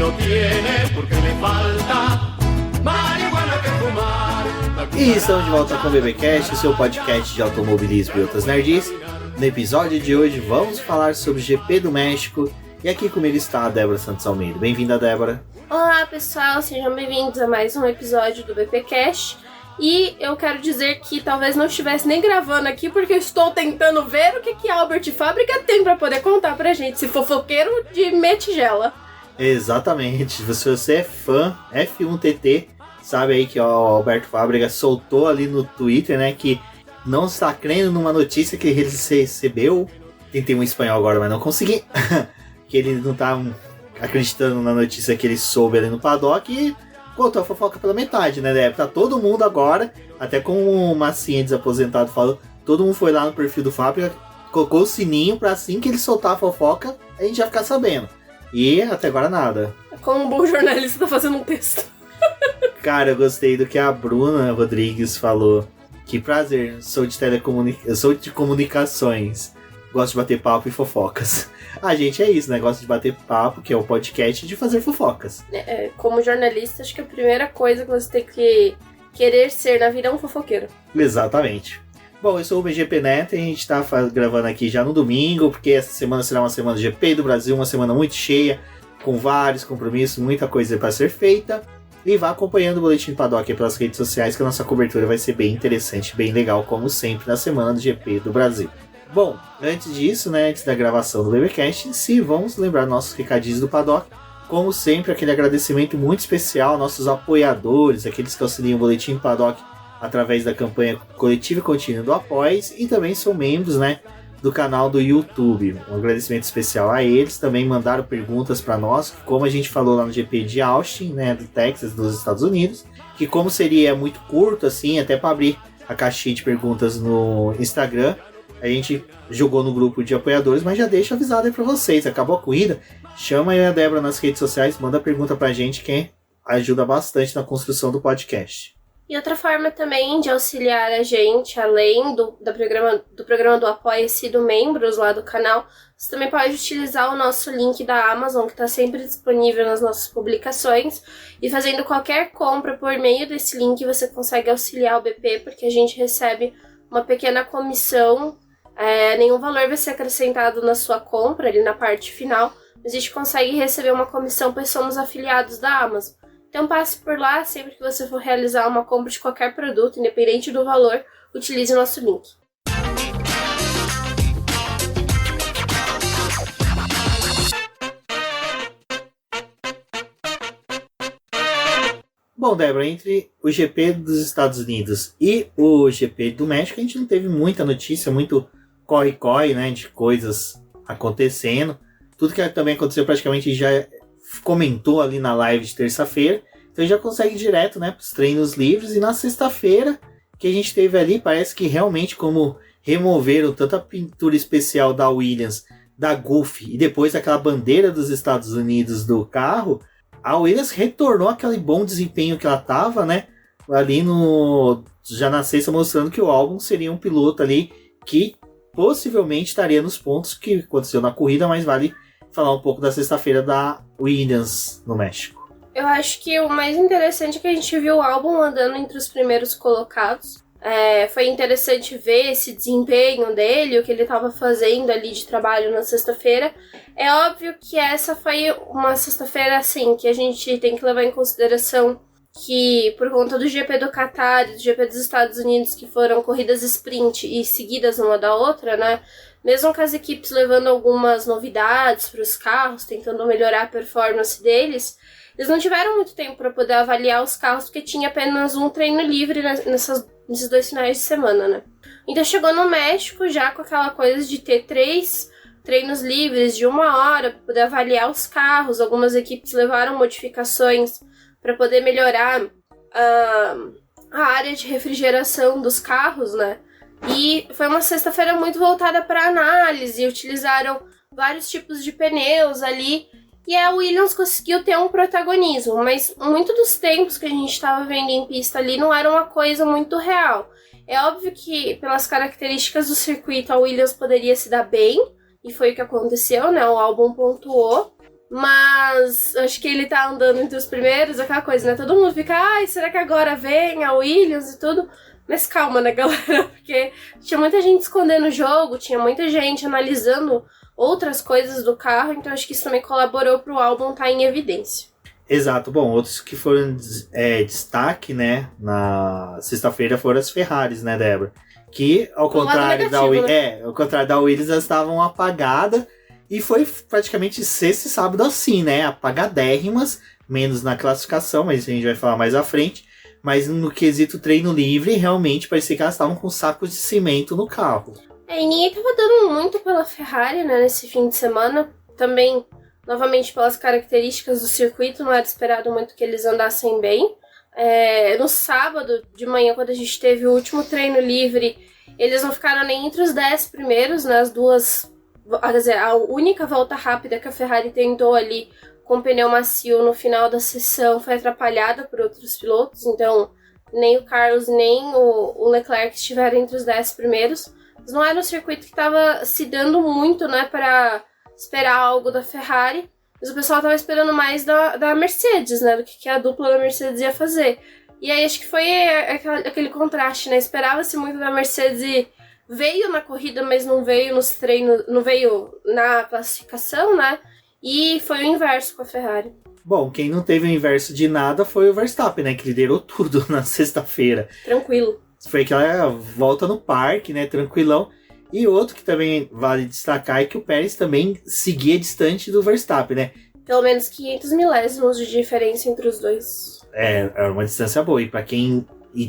lo tiene porque le falta marihuana que fumar. E estamos de volta com o BBcast, o seu podcast de automobilismo e outras nerds. No episódio de hoje vamos falar sobre o GP do México. E aqui comigo está a Débora Santos Almeida. Bem-vinda, Débora. Olá pessoal, sejam bem-vindos a mais um episódio do BBcast. E eu quero dizer que talvez não estivesse nem gravando aqui porque eu estou tentando ver o que Albert Fábrica tem para poder contar pra gente, esse fofoqueiro de metigela. Exatamente, se você é fã F1TT, sabe aí que o Alberto Fábrica soltou ali no Twitter, né, que não está crendo numa notícia que ele recebeu. Tentei um espanhol agora, mas não consegui. Que ele não tá acreditando na notícia que ele soube ali no paddock e contou a fofoca pela metade, né, Débora? Tá todo mundo agora, até com o Massinha desaposentado falou, todo mundo foi lá no perfil do Fábrica, colocou o sininho pra assim que ele soltar a fofoca, a gente já ficar sabendo. E até agora nada. Como um bom jornalista tá fazendo um texto. Cara, eu gostei do que a Bruna Rodrigues falou. Que prazer, eu sou de comunicações. Gosto de bater papo e fofocas. A gente é isso, né? Gosta de bater papo, que é o podcast de fazer fofocas. Como jornalista, acho que a primeira coisa que você tem que querer ser na vida é um fofoqueiro. Exatamente. Bom, eu sou o BGP Neto e a gente tá gravando aqui já no domingo, porque essa semana será uma semana de GP do Brasil, uma semana muito cheia, com vários compromissos, muita coisa para ser feita. E vá acompanhando o Boletim Paddock pelas redes sociais, que a nossa cobertura vai ser bem interessante, bem legal, como sempre, na semana do GP do Brasil. Bom, antes disso, né, antes da gravação do BBcast em si, vamos lembrar nossos recadinhos do Paddock. Como sempre, aquele agradecimento muito especial aos nossos apoiadores, aqueles que auxiliam o Boletim Paddock através da campanha coletiva e contínua do Apoies, e também são membros, né, do canal do YouTube. Um agradecimento especial a eles. Também mandaram perguntas para nós, como a gente falou lá no GP de Austin, né, do Texas, dos Estados Unidos, que como seria muito curto, assim, até para abrir a caixinha de perguntas no Instagram, a gente jogou no grupo de apoiadores, mas já deixa avisado aí para vocês. Acabou a corrida? Chama aí a Débora nas redes sociais, manda pergunta pra gente, que ajuda bastante na construção do podcast. E outra forma também de auxiliar a gente, além do programa do Apoia-se do membros lá do canal, você também pode utilizar o nosso link da Amazon, que está sempre disponível nas nossas publicações, e fazendo qualquer compra por meio desse link você consegue auxiliar o BP, porque a gente recebe uma pequena comissão, nenhum valor vai ser acrescentado na sua compra, ali na parte final, mas a gente consegue receber uma comissão, pois somos afiliados da Amazon. Então passe por lá, sempre que você for realizar uma compra de qualquer produto, independente do valor, utilize o nosso link. Bom, Débora, entre o GP dos Estados Unidos e o GP do México, a gente não teve muita notícia, muito corre-corre, né, de coisas acontecendo. Tudo que também aconteceu praticamente já comentou ali na live de terça-feira, então já consegue ir direto, né, para os treinos livres. E na sexta-feira que a gente teve ali, parece que realmente como removeram tanta pintura especial da Williams, da Gulf e depois aquela bandeira dos Estados Unidos do carro, a Williams retornou aquele bom desempenho que ela estava, né, ali já na sexta, mostrando que o Albon seria um piloto ali que possivelmente estaria nos pontos que aconteceu na corrida, mas vale falar um pouco da sexta-feira da Williams no México. Eu acho que o mais interessante é que a gente viu o Albon andando entre os primeiros colocados. Foi interessante ver esse desempenho dele, o que ele estava fazendo ali de trabalho na sexta-feira. É óbvio que essa foi uma sexta-feira assim, que a gente tem que levar em consideração que por conta do GP do Qatar e do GP dos Estados Unidos, que foram corridas sprint e seguidas uma da outra, né? Mesmo com as equipes levando algumas novidades para os carros, tentando melhorar a performance deles, eles não tiveram muito tempo para poder avaliar os carros, porque tinha apenas um treino livre nesses 2 finais de semana, né? Então chegou no México já com aquela coisa de ter 3 treinos livres de 1 hora para poder avaliar os carros. Algumas equipes levaram modificações para poder melhorar a área de refrigeração dos carros, né? E foi uma sexta-feira muito voltada para análise, utilizaram vários tipos de pneus ali, e a Williams conseguiu ter um protagonismo, mas muito dos tempos que a gente estava vendo em pista ali não era uma coisa muito real. É óbvio que, pelas características do circuito, a Williams poderia se dar bem, e foi o que aconteceu, né? O Albon pontuou, Mas acho que ele tá andando entre os primeiros, aquela coisa, né? Todo mundo fica, ai, será que agora vem a Williams e tudo? Mas calma, né, galera? Porque tinha muita gente escondendo o jogo, tinha muita gente analisando outras coisas do carro, então acho que isso também colaborou pro álbum estar em evidência. Exato. Bom, outros que foram destaque, né, na sexta-feira foram as Ferraris, né, Débora? Que, ao contrário ao contrário da Williams, elas estavam apagadas. E foi praticamente sexta e sábado assim, né? Apagadérrimas, menos na classificação, mas a gente vai falar mais à frente. Mas no quesito treino livre, realmente parecia que elas estavam com sacos de cimento no carro. E ninguém tava dando muito pela Ferrari, né, nesse fim de semana. Também, novamente, pelas características do circuito, não era esperado muito que eles andassem bem. No sábado de manhã, quando a gente teve o último treino livre, eles não ficaram nem entre os 10 primeiros, né? Quer dizer, a única volta rápida que a Ferrari tentou ali com pneu macio no final da sessão foi atrapalhada por outros pilotos, então nem o Carlos nem o Leclerc estiveram entre os 10 primeiros. Mas não era um circuito que estava se dando muito, né, para esperar algo da Ferrari, mas o pessoal estava esperando mais da Mercedes, né, do que a dupla da Mercedes ia fazer. E aí acho que foi aquele contraste, né, esperava-se muito da Mercedes e veio na corrida, mas não veio nos treinos, não veio na classificação, né? E foi o inverso com a Ferrari. Bom, quem não teve o inverso de nada foi o Verstappen, né? Que liderou tudo na sexta-feira. Tranquilo. Foi aquela volta no parque, né? Tranquilão. E outro que também vale destacar é que o Pérez também seguia distante do Verstappen, né? Pelo menos 500 milésimos de diferença entre os dois. É uma distância boa. E para quem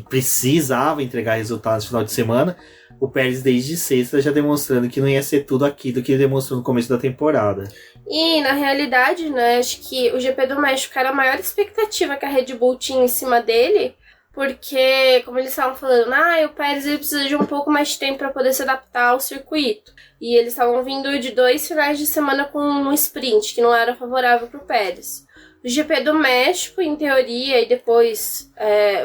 precisava entregar resultados no final de semana, o Pérez desde sexta já demonstrando que não ia ser tudo aquilo que ele demonstrou no começo da temporada. E na realidade, né, acho que o GP do México era a maior expectativa que a Red Bull tinha em cima dele, porque, como eles estavam falando, o Pérez ele precisa de um pouco mais de tempo para poder se adaptar ao circuito. E eles estavam vindo de 2 finais de semana com um sprint, que não era favorável para o Pérez. O GP do México, em teoria, e depois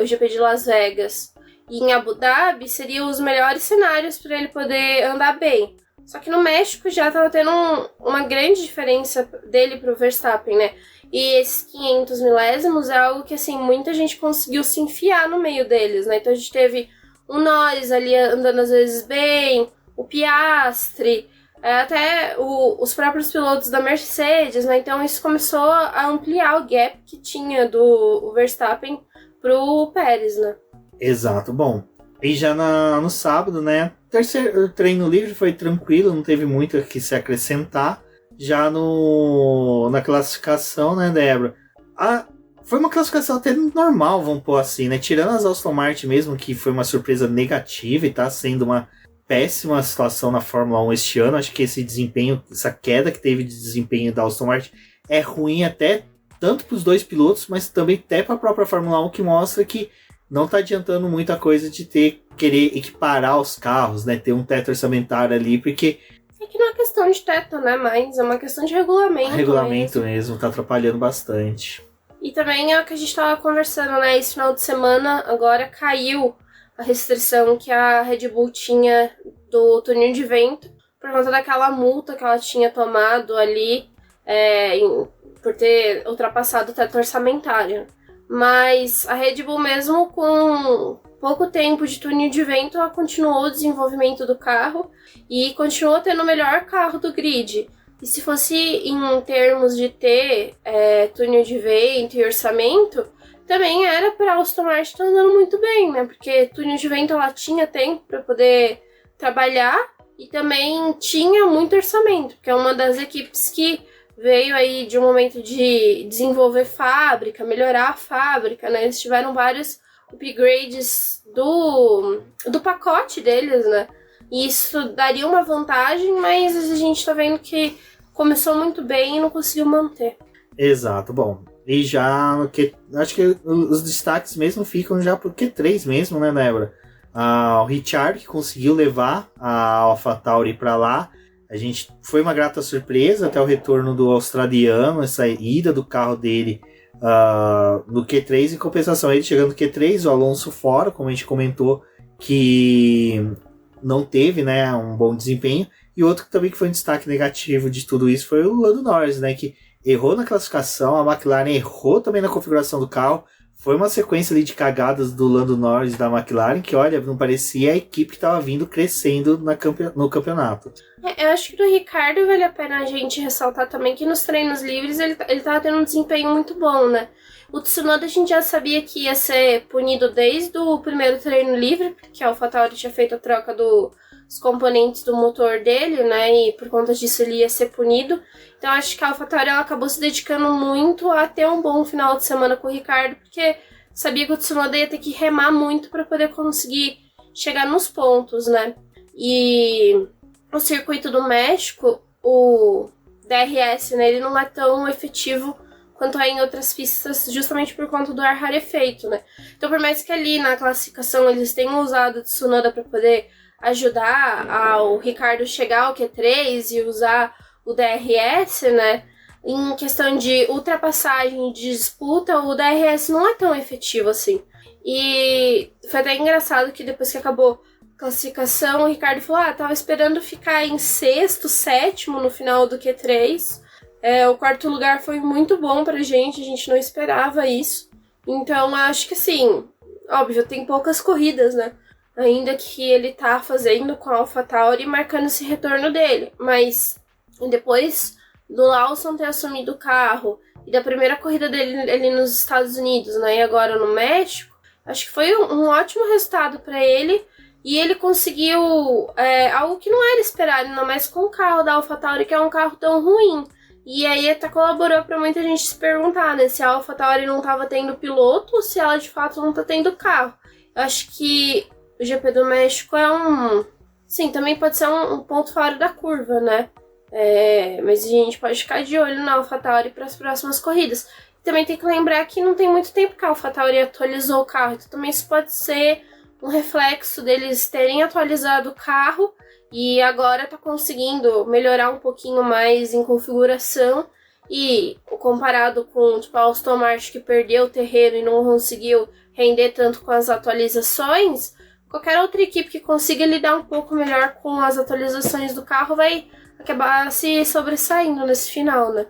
o GP de Las Vegas e em Abu Dhabi seriam os melhores cenários para ele poder andar bem. Só que no México já estava tendo uma grande diferença dele para o Verstappen, né? E esses 500 milésimos é algo que, assim, muita gente conseguiu se enfiar no meio deles, né? Então a gente teve o Norris ali andando às vezes bem, o Piastri, até os próprios pilotos da Mercedes, né? Então isso começou a ampliar o gap que tinha do Verstappen pro Pérez, né? Exato. Bom, e já no sábado, né? Terceiro treino livre foi tranquilo, não teve muito o que se acrescentar. Já na classificação, né, Débora? Foi uma classificação até normal, vamos pôr assim, né? Tirando as Aston Martin mesmo, que foi uma surpresa negativa e tá sendo uma péssima situação na Fórmula 1 este ano. Acho que esse desempenho, essa queda que teve de desempenho da Aston Martin é ruim até tanto para os dois pilotos, mas também até para a própria Fórmula 1, que mostra que não tá adiantando muita coisa de querer equiparar os carros, né? Ter um teto orçamentário ali, porque... É que não é questão de teto, né? Mas é uma questão de regulamento. Regulamento mesmo, tá atrapalhando bastante. E também é o que a gente tava conversando, né? Esse final de semana agora caiu a restrição que a Red Bull tinha do túnel de vento por conta daquela multa que ela tinha tomado ali por ter ultrapassado o teto orçamentário. Mas a Red Bull, mesmo com pouco tempo de túnel de vento, ela continuou o desenvolvimento do carro e continuou tendo o melhor carro do grid. E se fosse em termos de ter túnel de vento e orçamento, também era para a Aston Martin estar andando muito bem, né? Porque túnel de vento ela tinha tempo para poder trabalhar e também tinha muito orçamento, porque é uma das equipes que veio aí de um momento de desenvolver fábrica, melhorar a fábrica, né? Eles tiveram vários upgrades do pacote deles, né? E isso daria uma vantagem, mas a gente tá vendo que começou muito bem e não conseguiu manter. Exato, bom. E já acho que os destaques mesmo ficam já pro Q3 mesmo, né, Débora? O Ricciardo que conseguiu levar a AlphaTauri para lá. Foi uma grata surpresa até o retorno do australiano, essa ida do carro dele no Q3. Em compensação, ele chegando no Q3, o Alonso fora, como a gente comentou, que não teve, né, um bom desempenho. E outro também que foi um destaque negativo de tudo isso foi o Lando Norris, né, que errou na classificação, a McLaren errou também na configuração do carro. Foi uma sequência ali de cagadas do Lando Norris e da McLaren que, olha, não parecia a equipe que estava vindo crescendo no campeonato. Eu acho que do Ricardo vale a pena a gente ressaltar também que nos treinos livres ele tava tendo um desempenho muito bom, né? O Tsunoda a gente já sabia que ia ser punido desde o primeiro treino livre, porque a AlphaTauri tinha feito a troca dos componentes do motor dele, né? E por conta disso ele ia ser punido. Então acho que a AlphaTauri ela acabou se dedicando muito a ter um bom final de semana com o Ricardo, porque sabia que o Tsunoda ia ter que remar muito para poder conseguir chegar nos pontos, né? E o circuito do México, o DRS, né? Ele não é tão efetivo quanto é em outras pistas, justamente por conta do ar rarefeito, né? Então, por mais que ali na classificação eles tenham usado o Tsunoda para poder ajudar ao Ricardo chegar ao Q3 e usar o DRS, né? Em questão de ultrapassagem, de disputa, o DRS não é tão efetivo assim. E foi até engraçado que depois que acabou a classificação, o Ricardo falou, tava esperando ficar em sexto, sétimo no final do Q3. O quarto lugar foi muito bom pra gente, a gente não esperava isso. Então, acho que assim, óbvio, tem poucas corridas, né? Ainda que ele tá fazendo com a AlphaTauri, marcando esse retorno dele. Mas depois do Lawson ter assumido o carro e da primeira corrida dele ali nos Estados Unidos, né? E agora no México, acho que foi um ótimo resultado pra ele. E ele conseguiu algo que não era esperado, ainda mais com o carro da AlphaTauri, que é um carro tão ruim. E aí até colaborou pra muita gente se perguntar, né, se a AlphaTauri não tava tendo piloto ou se ela de fato não tá tendo carro. Eu acho que o GP do México sim, também pode ser um ponto fora da curva, né? Mas a gente pode ficar de olho na AlphaTauri para as próximas corridas. Também tem que lembrar que não tem muito tempo que a AlphaTauri atualizou o carro, então também isso pode ser um reflexo deles terem atualizado o carro e agora tá conseguindo melhorar um pouquinho mais em configuração. E comparado com a Aston Martin, que perdeu o terreno e não conseguiu render tanto com as atualizações, qualquer outra equipe que consiga lidar um pouco melhor com as atualizações do carro vai acabar se sobressaindo nesse final, né?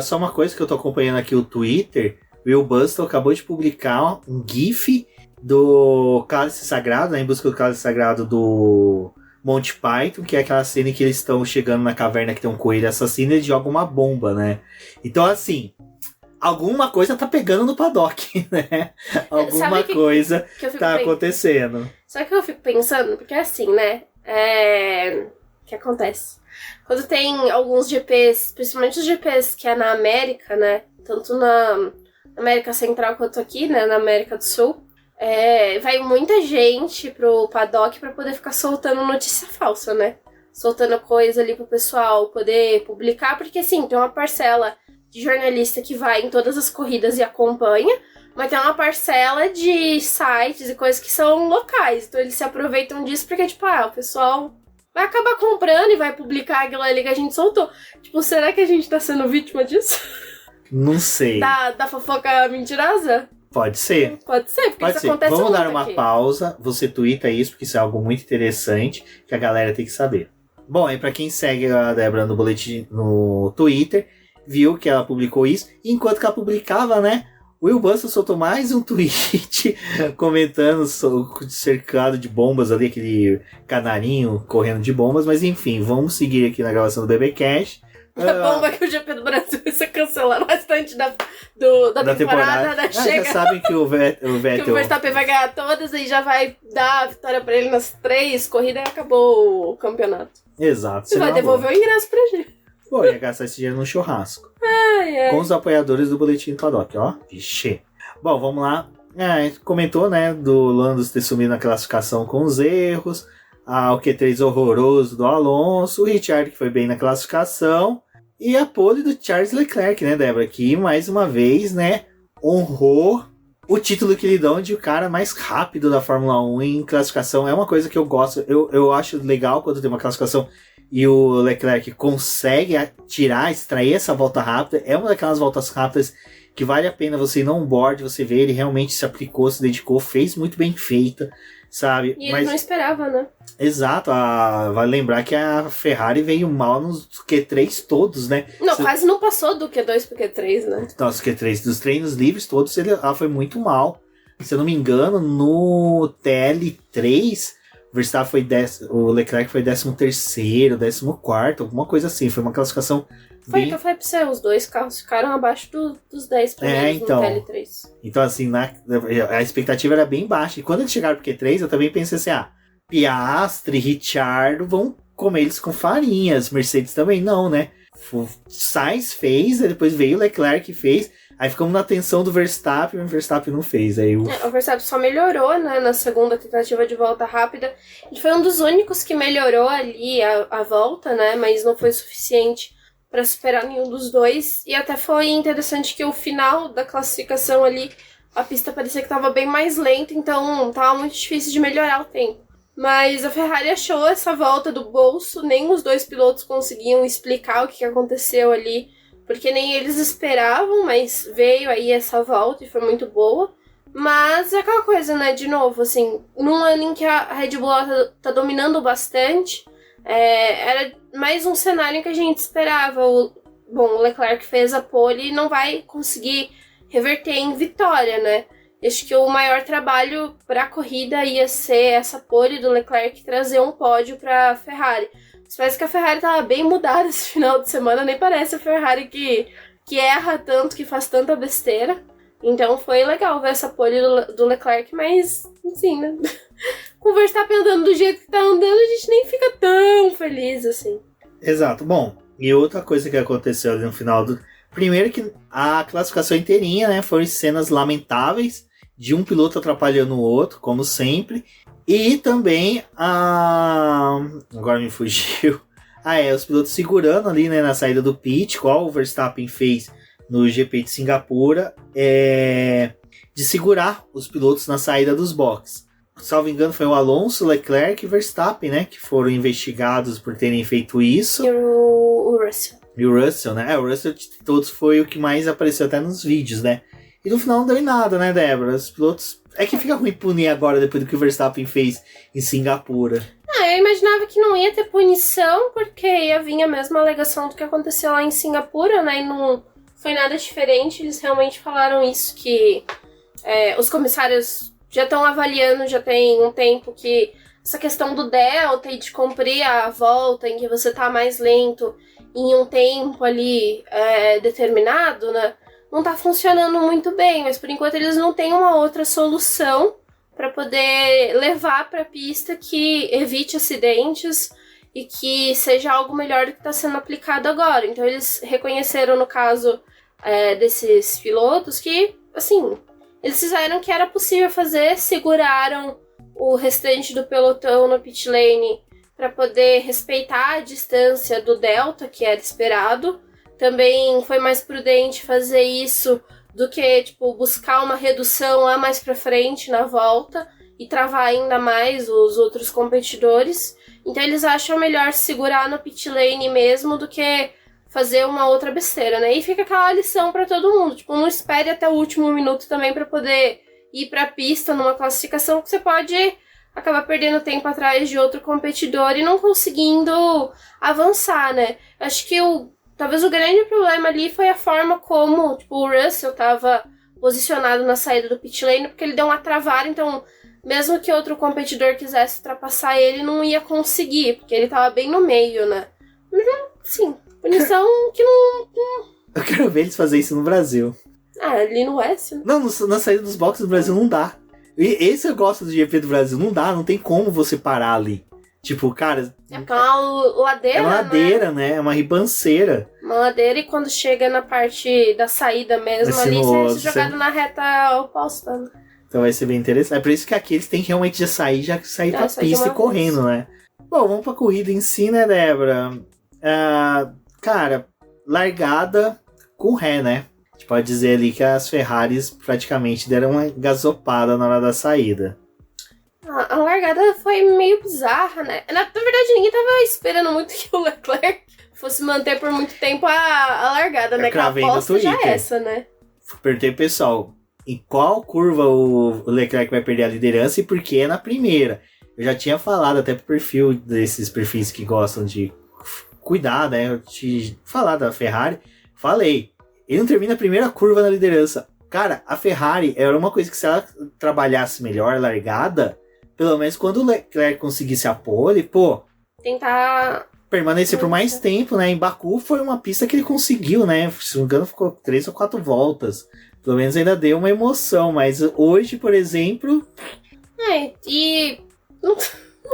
Só uma coisa que eu tô acompanhando aqui o Twitter, o Will Bustle acabou de publicar um GIF do Cálice Sagrado, né, em busca do Cálice Sagrado do Monty Python, que é aquela cena em que eles estão chegando na caverna que tem um coelho assassino e eles jogam uma bomba, né? Então, assim, alguma coisa tá pegando no paddock, né? Alguma coisa tá acontecendo. Só que eu fico pensando, porque assim, né? O que acontece? Quando tem alguns GPs, principalmente os GPs que é na América, né? Tanto na América Central quanto aqui, né? Na América do Sul. Vai muita gente pro paddock pra poder ficar soltando notícia falsa, né? Soltando coisa ali pro pessoal poder publicar, porque assim, tem uma parcela de jornalista que vai em todas as corridas e acompanha, mas tem uma parcela de sites e coisas que são locais, então eles se aproveitam disso porque, o pessoal vai acabar comprando e vai publicar aquilo ali que a gente soltou. Será que a gente tá sendo vítima disso? Não sei. Da fofoca mentirosa? Pode ser. Pode ser, porque isso acontece Vamos muito dar uma pausa, você tuita isso, porque isso é algo muito interessante que a galera tem que saber. Bom, aí pra quem segue a Débora no boletim no Twitter, viu que ela publicou isso, e enquanto que ela publicava, né, o Will Bustle soltou mais um tweet comentando cercado de bombas ali, aquele canarinho correndo de bombas, mas enfim, vamos seguir aqui na gravação do BBcast. A bomba que o GP do Brasil vai ser cancelado bastante da temporada, né? Chega. Já sabem que o Vettel... que o Verstappen vai ganhar todas e já vai dar a vitória pra ele nas 3 corridas e acabou o campeonato. Exato. Você vai devolver o ingresso pra gente. Pô, ia gastar esse dinheiro no churrasco. Com os apoiadores do Boletim do Paddock, ó. Vixe. Bom, vamos lá. Comentou, né, do Lando ter sumido na classificação com os erros. O Q3 horroroso do Alonso. O Ricciardo que foi bem na classificação. E a pole do Charles Leclerc, né, Débora? Que, mais uma vez, né, honrou o título que lhe dão de o cara mais rápido da Fórmula 1 em classificação. É uma coisa que eu gosto. Eu acho legal quando tem uma classificação e o Leclerc consegue extrair essa volta rápida. É uma daquelas voltas rápidas que vale a pena você ir no onboard, você ver, ele realmente se aplicou, se dedicou, fez muito bem feita, sabe? E ele não esperava, né? Exato, vale lembrar que a Ferrari veio mal nos Q3 todos, né? Não, quase não passou do Q2 pro Q3, né? Nossa, Q3, dos treinos livres todos, ela foi muito mal. Se eu não me engano, no TL3, o Leclerc foi 13º, 14º, alguma coisa assim. Foi uma classificação Foi o que eu falei pra você, os dois carros ficaram abaixo dos 10 primeiros então, no TL3. Então, assim, a expectativa era bem baixa. E quando eles chegaram pro Q3, eu também pensei assim, Piastri, Ricciardo vão comer eles com farinhas. Mercedes também não, né? Sainz fez, depois veio o Leclerc e fez. Aí ficamos na tensão do Verstappen, o Verstappen não fez. Aí o Verstappen só melhorou, né, na segunda tentativa de volta rápida. Ele foi um dos únicos que melhorou ali a volta, né, mas não foi suficiente para superar nenhum dos dois. E até foi interessante que o final da classificação ali, a pista parecia que estava bem mais lenta, então estava muito difícil de melhorar o tempo. Mas a Ferrari achou essa volta do bolso, nem os dois pilotos conseguiam explicar o que aconteceu ali, porque nem eles esperavam, mas veio aí essa volta e foi muito boa. Mas é aquela coisa, né, de novo, assim, num ano em que a Red Bull tá dominando bastante, era mais um cenário que a gente esperava. O Leclerc fez a pole e não vai conseguir reverter em vitória, né? Acho que o maior trabalho para a corrida ia ser essa pole do Leclerc trazer um pódio para a Ferrari. Mas parece que a Ferrari estava bem mudada esse final de semana, nem parece a Ferrari que erra tanto, que faz tanta besteira. Então foi legal ver essa pole do Leclerc, mas assim, né? Com o Verstappen andando do jeito que tá andando, a gente nem fica tão feliz assim. Exato. Bom, e outra coisa que aconteceu ali no final do... Primeiro que a classificação inteirinha, né, foram cenas lamentáveis de um piloto atrapalhando o outro, como sempre. E também agora me fugiu. Os pilotos segurando ali, né, na saída do pit, qual o Verstappen fez no GP de Singapura, de segurar os pilotos na saída dos boxes. Salvo engano, foi o Alonso, Leclerc e Verstappen, né, que foram investigados por terem feito isso. E o Russell. E o Russell, né? O Russell de todos foi o que mais apareceu até nos vídeos, né? E no final não deu em nada, né, Débora? Os pilotos... É que fica ruim punir agora, depois do que o Verstappen fez em Singapura. Eu imaginava que não ia ter punição, porque ia vir a mesma alegação do que aconteceu lá em Singapura, né? E não foi nada diferente. Eles realmente falaram isso, que os comissários já estão avaliando, já tem um tempo, que essa questão do delta e de cumprir a volta em que você tá mais lento em um tempo ali determinado, né? Não tá funcionando muito bem, mas por enquanto eles não têm uma outra solução para poder levar para a pista que evite acidentes e que seja algo melhor do que está sendo aplicado agora. Então eles reconheceram no caso desses pilotos que, assim, eles fizeram o que era possível fazer, seguraram o restante do pelotão no pit lane para poder respeitar a distância do delta que era esperado. Também foi mais prudente fazer isso do que, buscar uma redução lá mais pra frente na volta e travar ainda mais os outros competidores. Então eles acham melhor segurar no pit lane mesmo do que fazer uma outra besteira, né? E fica aquela lição pra todo mundo. Não espere até o último minuto também pra poder ir pra pista numa classificação, que você pode acabar perdendo tempo atrás de outro competidor e não conseguindo avançar, né? Acho que talvez o grande problema ali foi a forma como o Russell estava posicionado na saída do pit lane, porque ele deu uma travada, então mesmo que outro competidor quisesse ultrapassar ele, não ia conseguir, porque ele estava bem no meio, né? Sim, punição que não... Eu quero ver eles fazerem isso no Brasil. Ali no Oeste, né? Não, na saída dos boxes do Brasil não dá. E esse eu gosto do GP do Brasil, não tem como você parar ali. Cara... É uma ladeira, é uma ladeira, né? É uma ribanceira. Uma ladeira, e quando chega na parte da saída mesmo, ali você é jogado na reta oposta, né? Então vai ser bem interessante. É por isso que aqui eles têm que realmente já sair pra pista e correndo, né? Bom, vamos pra corrida em si, né, Débora? Cara, largada com ré, né? A gente pode dizer ali que as Ferraris praticamente deram uma gasopada na hora da saída. A largada foi meio bizarra, né? Na verdade, ninguém tava esperando muito que o Leclerc fosse manter por muito tempo a largada, né? Que a aposta já é essa, né? perguntei pro pessoal em qual curva o Leclerc vai perder a liderança e por que é na primeira. Eu já tinha falado até pro perfil desses perfis que gostam de cuidar, né? Eu te falar da Ferrari. Falei, ele não termina a primeira curva na liderança. Cara, a Ferrari era uma coisa que se ela trabalhasse melhor, largada, pelo menos quando o Leclerc conseguisse a pole, pô... Tentar... permanecer por mais tempo, né? Em Baku foi uma pista que ele conseguiu, né? Se não me engano, ficou 3 ou 4 voltas. Pelo menos ainda deu uma emoção, mas hoje, por exemplo... e não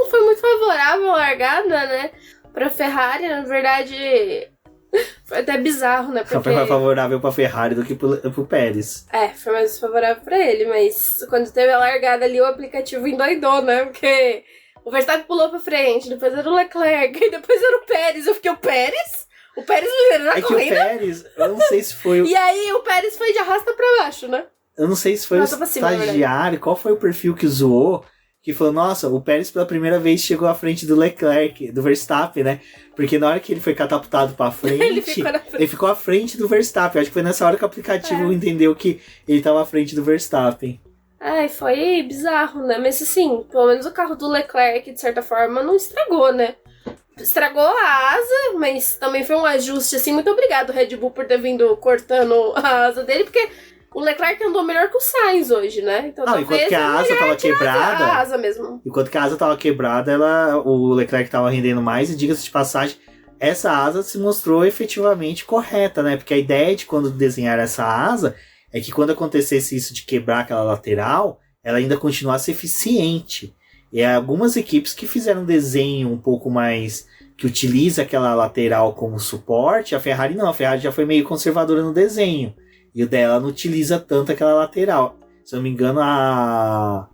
foi muito favorável a largada, né? Pra Ferrari, na verdade... Foi até bizarro, né? Porque... Foi mais favorável pra Ferrari do que pro Pérez. Foi mais favorável pra ele, mas quando teve a largada ali, o aplicativo endoidou, né? Porque o Verstappen pulou pra frente, depois era o Leclerc, e depois era o Pérez. Eu fiquei, o Pérez? O Pérez liderou a corrida? Que o Pérez, eu não sei se foi... E aí o Pérez foi de arrasta pra baixo, né? Eu não sei se foi o estagiário, qual foi o perfil que zoou, que falou, nossa, o Pérez pela primeira vez chegou à frente do Leclerc, do Verstappen, né? Porque na hora que ele foi catapultado pra frente, ele ficou à frente do Verstappen. Acho que foi nessa hora que o aplicativo entendeu que ele tava à frente do Verstappen. Foi bizarro, né? Mas assim, pelo menos o carro do Leclerc, de certa forma, não estragou, né? Estragou a asa, mas também foi um ajuste, assim, muito obrigado, Red Bull, por ter vindo cortando a asa dele, porque... O Leclerc andou melhor que o Sainz hoje, né? Então, enquanto que a asa tava quebrada. A asa mesmo. Enquanto que a asa tava quebrada, o Leclerc tava rendendo mais. E diga-se de passagem, essa asa se mostrou efetivamente correta, né? Porque a ideia de quando desenhar essa asa é que quando acontecesse isso de quebrar aquela lateral, ela ainda continuasse eficiente. E algumas equipes que fizeram um desenho um pouco mais... que utiliza aquela lateral como suporte. A Ferrari não. A Ferrari já foi meio conservadora no desenho. E o dela não utiliza tanto aquela lateral. Se eu não me engano, a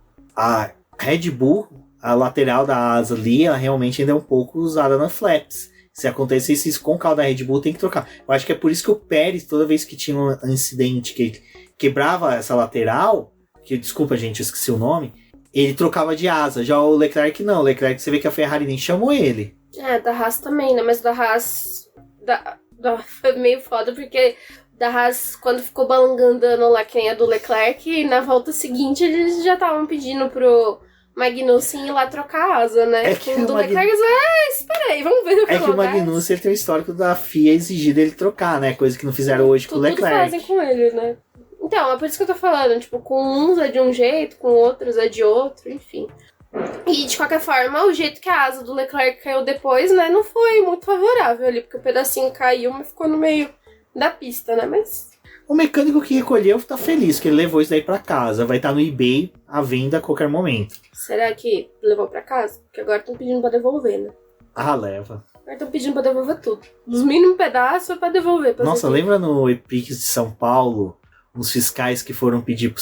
Red Bull, a lateral da asa ali, ela realmente ainda é um pouco usada na flaps. Se acontecesse isso com o carro da Red Bull, tem que trocar. Eu acho que é por isso que o Pérez, toda vez que tinha um incidente que quebrava essa lateral, que desculpa gente, eu esqueci o nome, ele trocava de asa. Já o Leclerc não. O Leclerc, você vê que a Ferrari nem chamou ele. Da Haas também, né? Mas da Haas foi meio foda, porque... Da Haas, quando ficou balangandando lá quem é do Leclerc, na volta seguinte eles já estavam pedindo pro Magnussen ir lá trocar a asa, né? O do Leclerc, espera aí, vamos ver o que acontece. É que o Magnussen tem o histórico da FIA exigir ele trocar, né? Coisa que não fizeram hoje com o Leclerc. Tudo fazem com ele, né? Então, é por isso que eu tô falando, tipo, com uns é de um jeito, com outros é de outro, enfim. E, de qualquer forma, o jeito que a asa do Leclerc caiu depois, né, não foi muito favorável ali, porque o pedacinho caiu, mas ficou no meio... da pista, né? Mas... O mecânico que recolheu tá feliz, que ele levou isso daí pra casa. Vai estar no eBay à venda a qualquer momento. Será que levou pra casa? Porque agora estão pedindo pra devolver, né? Leva. Agora estão pedindo pra devolver tudo. Os mínimos pedaços é pra devolver. Nossa, lembra no Epix de São Paulo? Os fiscais que foram pedir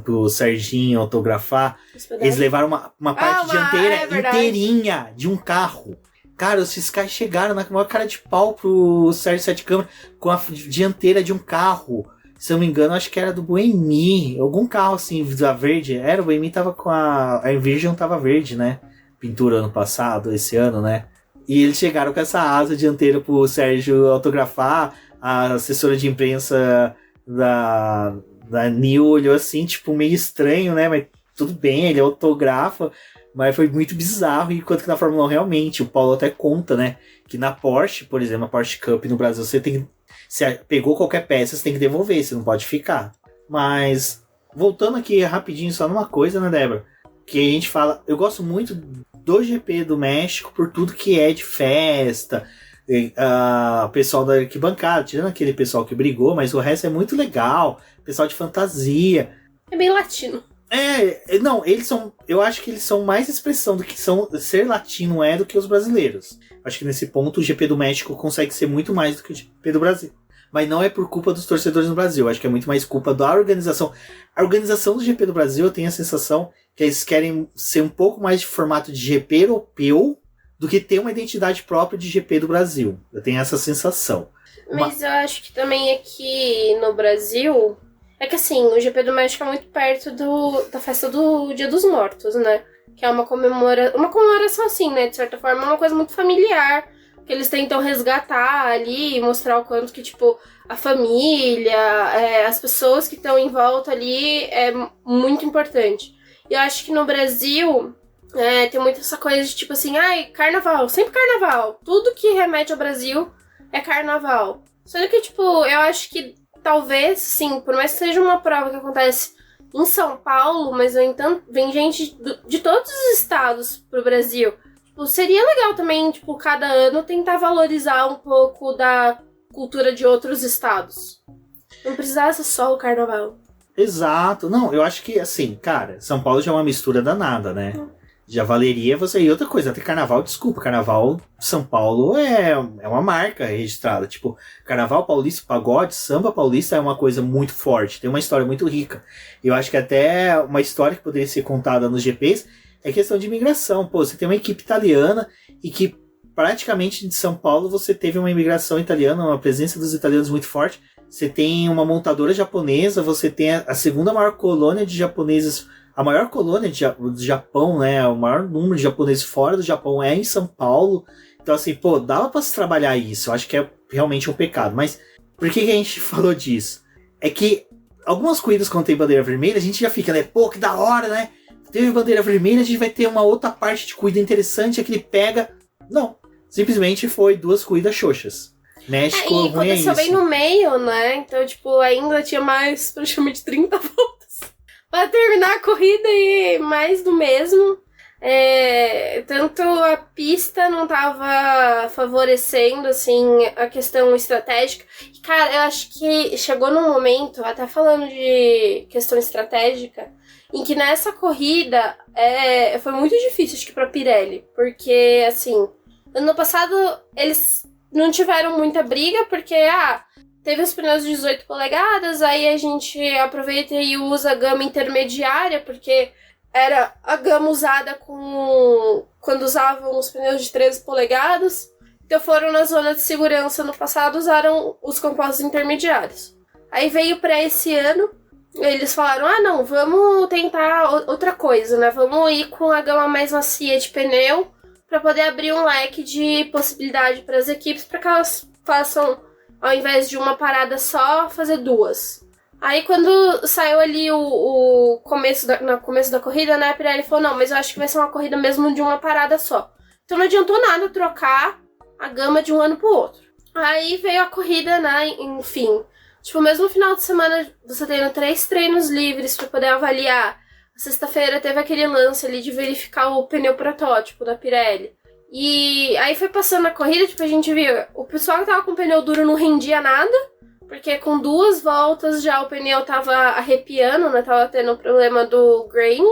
pro Serginho autografar. Eles levaram uma parte dianteira inteirinha de um carro. Cara, os fiscais chegaram na maior cara de pau pro Sérgio Sete Câmara com a dianteira de um carro. Se eu não me engano, acho que era do Boemi. Algum carro assim, da verde. Era, o Boemi tava com a Envision tava verde, né? Pintura ano passado, esse ano, né? E eles chegaram com essa asa dianteira pro Sérgio autografar. A assessora de imprensa da Nil olhou assim, tipo, meio estranho, né? Mas tudo bem, ele autografa. Mas foi muito bizarro, enquanto que na Fórmula 1 realmente, o Paulo até conta, né? Que na Porsche, por exemplo, a Porsche Cup no Brasil, você tem que... Se pegou qualquer peça, você tem que devolver, você não pode ficar. Mas, voltando aqui rapidinho só numa coisa, né, Débora? Que a gente fala... Eu gosto muito do GP do México por tudo que é de festa. O pessoal da arquibancada, tirando aquele pessoal que brigou, mas o resto é muito legal. Pessoal de fantasia. É bem latino. Não, eles são... Eu acho que eles são mais expressão do que ser latino do que os brasileiros. Acho que nesse ponto o GP do México consegue ser muito mais do que o GP do Brasil. Mas não é por culpa dos torcedores no Brasil. Acho que é muito mais culpa da organização. A organização do GP do Brasil, eu tenho a sensação que eles querem ser um pouco mais de formato de GP europeu do que ter uma identidade própria de GP do Brasil. Eu tenho essa sensação. Mas eu acho que também aqui no Brasil... É que assim, o GP do México é muito perto da festa do Dia dos Mortos, né? Que é uma comemoração assim, né? De certa forma, é uma coisa muito familiar que eles tentam resgatar ali, mostrar o quanto que, tipo, a família, as pessoas que estão em volta ali é muito importante. E eu acho que no Brasil tem muito essa coisa de, tipo assim, ai, carnaval, sempre carnaval. Tudo que remete ao Brasil é carnaval. Sendo que, tipo, eu acho que talvez, sim, por mais que seja uma prova que acontece em São Paulo, mas, no entanto, vem gente de todos os estados pro Brasil. Tipo, seria legal também, tipo, cada ano tentar valorizar um pouco da cultura de outros estados. Não precisasse só o carnaval. Exato. Não, eu acho que, assim, cara, São Paulo já é uma mistura danada, né? Já valeria você... E outra coisa, até carnaval, desculpa, carnaval São Paulo é uma marca registrada. Tipo, carnaval paulista, pagode, samba paulista é uma coisa muito forte, tem uma história muito rica. Eu acho que até uma história que poderia ser contada nos GPs é questão de imigração. Pô, você tem uma equipe italiana e que praticamente de São Paulo você teve uma imigração italiana, uma presença dos italianos muito forte. Você tem uma montadora japonesa, você tem a segunda maior colônia de japoneses, a maior colônia do Japão, né? O maior número de japoneses fora do Japão é em São Paulo. Então, assim, pô, dava pra se trabalhar isso. Eu acho que é realmente um pecado. Mas por que a gente falou disso? É que algumas corridas quando tem bandeira vermelha, a gente já fica, né? Pô, que da hora, né? Teve bandeira vermelha, a gente vai ter uma outra parte de corrida interessante, é que ele pega... Não. Simplesmente foi 2 corridas xoxas. México, e aconteceu bem no meio, né? Então, tipo, ainda tinha mais praticamente 30 voltas para terminar a corrida e mais do mesmo. Tanto a pista não tava favorecendo, assim, a questão estratégica. E, cara, eu acho que chegou num momento, até falando de questão estratégica, em que nessa corrida foi muito difícil, acho que pra Pirelli. Porque, assim, ano passado eles não tiveram muita briga, porque, teve os pneus de 18 polegadas, aí a gente aproveita e usa a gama intermediária, porque era a gama usada quando usavam os pneus de 13 polegadas. Então foram na zona de segurança no passado, usaram os compostos intermediários. Aí veio para esse ano, eles falaram, não, vamos tentar outra coisa, né? Vamos ir com a gama mais macia de pneu para poder abrir um leque de possibilidade para as equipes, para que elas façam, ao invés de uma parada só, fazer 2. Aí quando saiu ali no começo da corrida, né, a Pirelli falou, não, mas eu acho que vai ser uma corrida mesmo de uma parada só. Então não adiantou nada trocar a gama de um ano pro outro. Aí veio a corrida, né, enfim. Tipo, mesmo no final de semana, você tendo 3 treinos livres para poder avaliar. Sexta-feira teve aquele lance ali de verificar o pneu protótipo da Pirelli. E aí foi passando a corrida, tipo, a gente viu, o pessoal que tava com o pneu duro não rendia nada, porque com 2 voltas já o pneu tava arrepiando, né, tava tendo problema do grain.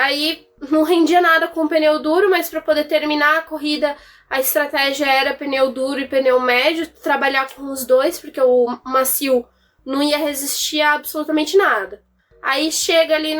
Aí não rendia nada com o pneu duro, mas para poder terminar a corrida, a estratégia era pneu duro e pneu médio, trabalhar com os dois, porque o macio não ia resistir a absolutamente nada. Aí chega ali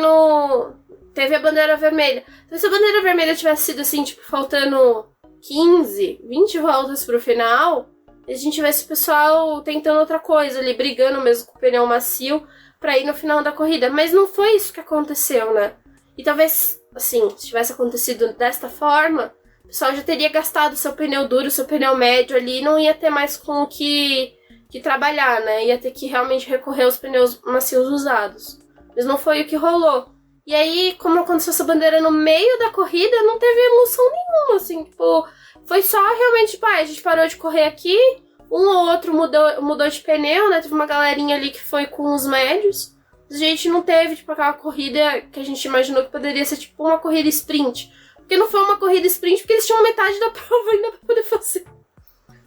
teve a bandeira vermelha. Então, se a bandeira vermelha tivesse sido assim, tipo, faltando 15, 20 voltas pro final, a gente tivesse o pessoal tentando outra coisa ali, brigando mesmo com o pneu macio pra ir no final da corrida. Mas não foi isso que aconteceu, né? E talvez, assim, se tivesse acontecido desta forma, o pessoal já teria gastado seu pneu duro, seu pneu médio ali, e não ia ter mais com o que trabalhar, né? Ia ter que realmente recorrer aos pneus macios usados. Mas não foi o que rolou. E aí, como aconteceu essa bandeira no meio da corrida, não teve emoção nenhuma, assim, tipo, foi só realmente, tipo, a gente parou de correr aqui, um ou outro mudou de pneu, né, teve uma galerinha ali que foi com os médios, a gente não teve, tipo, aquela corrida que a gente imaginou que poderia ser, tipo, uma corrida sprint, porque não foi uma corrida sprint, porque eles tinham metade da prova ainda pra poder fazer.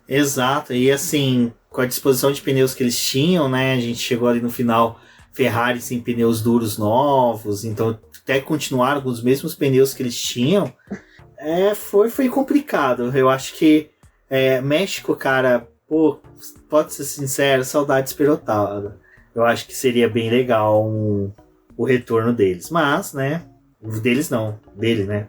Exato, e assim, com a disposição de pneus que eles tinham, né, a gente chegou ali no final... Ferrari sem pneus duros novos, então até continuaram com os mesmos pneus que eles tinham, foi complicado. Eu acho que México, cara, pô, pode ser sincero, saudade espirotada. Eu acho que seria bem legal o retorno deles, mas, né, deles não, dele, né.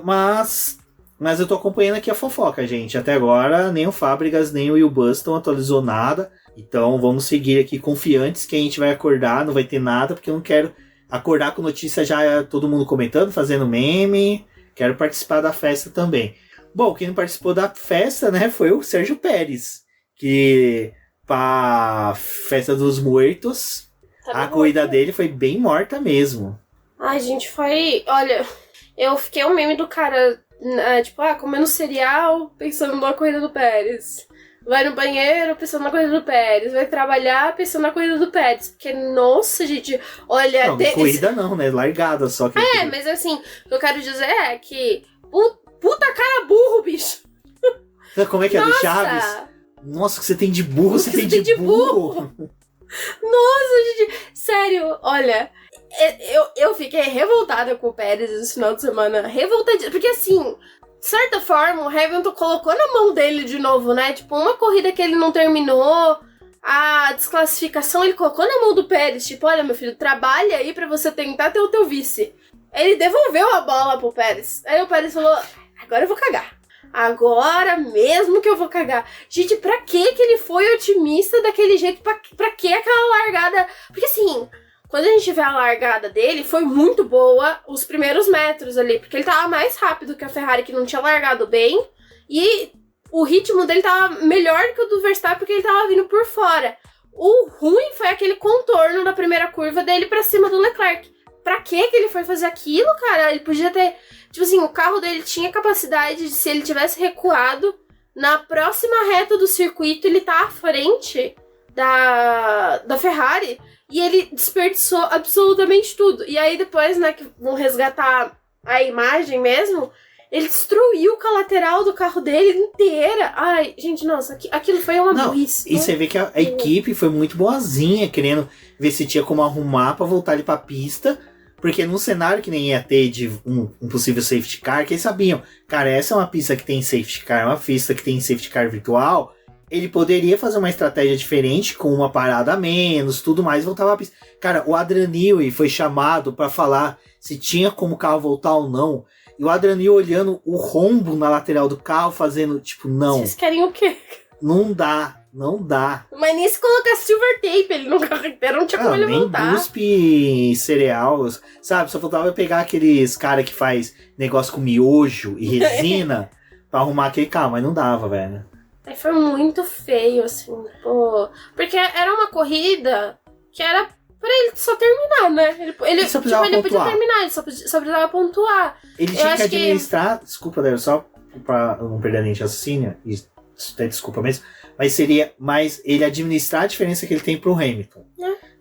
Mas eu tô acompanhando aqui a fofoca, gente. Até agora, nem o Fábricas, nem o Will Buston atualizou nada. Então vamos seguir aqui confiantes que a gente vai acordar, não vai ter nada, porque eu não quero acordar com notícia já todo mundo comentando, fazendo meme. Quero participar da festa também. Bom, quem não participou da festa, né, foi o Sérgio Pérez, que pra festa dos mortos, a corrida dele foi bem morta mesmo. Ai, gente, foi... Olha, eu fiquei um meme do cara, tipo, comendo cereal, pensando na corrida do Pérez. Vai no banheiro pensando na corrida do Pérez. Vai trabalhar pensando na corrida do Pérez. Porque, nossa, gente, olha... Não, corrida não, né? Largada só. Que mas assim, o que eu quero dizer é que... Puta cara burro, bicho. Como é que é do Chaves? Nossa, o que você tem de burro, você tem de burro. Nossa, gente, sério, olha... Eu fiquei revoltada com o Pérez esse final de semana. Revoltadíssima. Porque assim... De certa forma, o Hamilton colocou na mão dele de novo, né? Tipo, uma corrida que ele não terminou, a desclassificação ele colocou na mão do Pérez. Tipo, olha, meu filho, trabalha aí pra você tentar ter o teu vice. Ele devolveu a bola pro Pérez. Aí o Pérez falou, agora eu vou cagar. Agora mesmo que eu vou cagar. Gente, pra que ele foi otimista daquele jeito? Pra que aquela largada? Porque assim... Quando a gente vê a largada dele, foi muito boa os primeiros metros ali, porque ele tava mais rápido que a Ferrari, que não tinha largado bem, e o ritmo dele tava melhor que o do Verstappen, porque ele tava vindo por fora. O ruim foi aquele contorno da primeira curva dele pra cima do Leclerc. Pra que ele foi fazer aquilo, cara? Ele podia ter... Tipo assim, o carro dele tinha capacidade de, se ele tivesse recuado, na próxima reta do circuito, ele tá à frente da Ferrari... E ele desperdiçou absolutamente tudo. E aí depois, né, que vão resgatar a imagem mesmo, ele destruiu a lateral do carro dele inteira. Ai, gente, nossa, aquilo foi uma burrice. E você vê que a equipe foi muito boazinha, querendo ver se tinha como arrumar pra voltar ele pra pista. Porque num cenário que nem ia ter de um possível safety car, que eles sabiam, cara, essa é uma pista que tem safety car, uma pista que tem safety car virtual... Ele poderia fazer uma estratégia diferente, com uma parada a menos, tudo mais, e voltava à pista. Cara, o Adrian Newey foi chamado pra falar se tinha como o carro voltar ou não. E o Adrian Newey olhando o rombo na lateral do carro, fazendo, tipo, não. Vocês querem o quê? Não dá. Mas nem se colocar silver tape ele no carro inteiro, não tinha como ele voltar. Nem cuspe cereal, sabe? Só faltava pegar aqueles cara que faz negócio com miojo e resina pra arrumar aquele carro, mas não dava, velho. Foi muito feio, assim, pô. Porque era uma corrida que era pra ele só terminar, né? Ele podia terminar, ele só precisava pontuar. Ele tinha que administrar, desculpa, Débora, só pra não perder a linha de raciocínio, e até desculpa mesmo, mas seria mais ele administrar a diferença que ele tem pro Hamilton.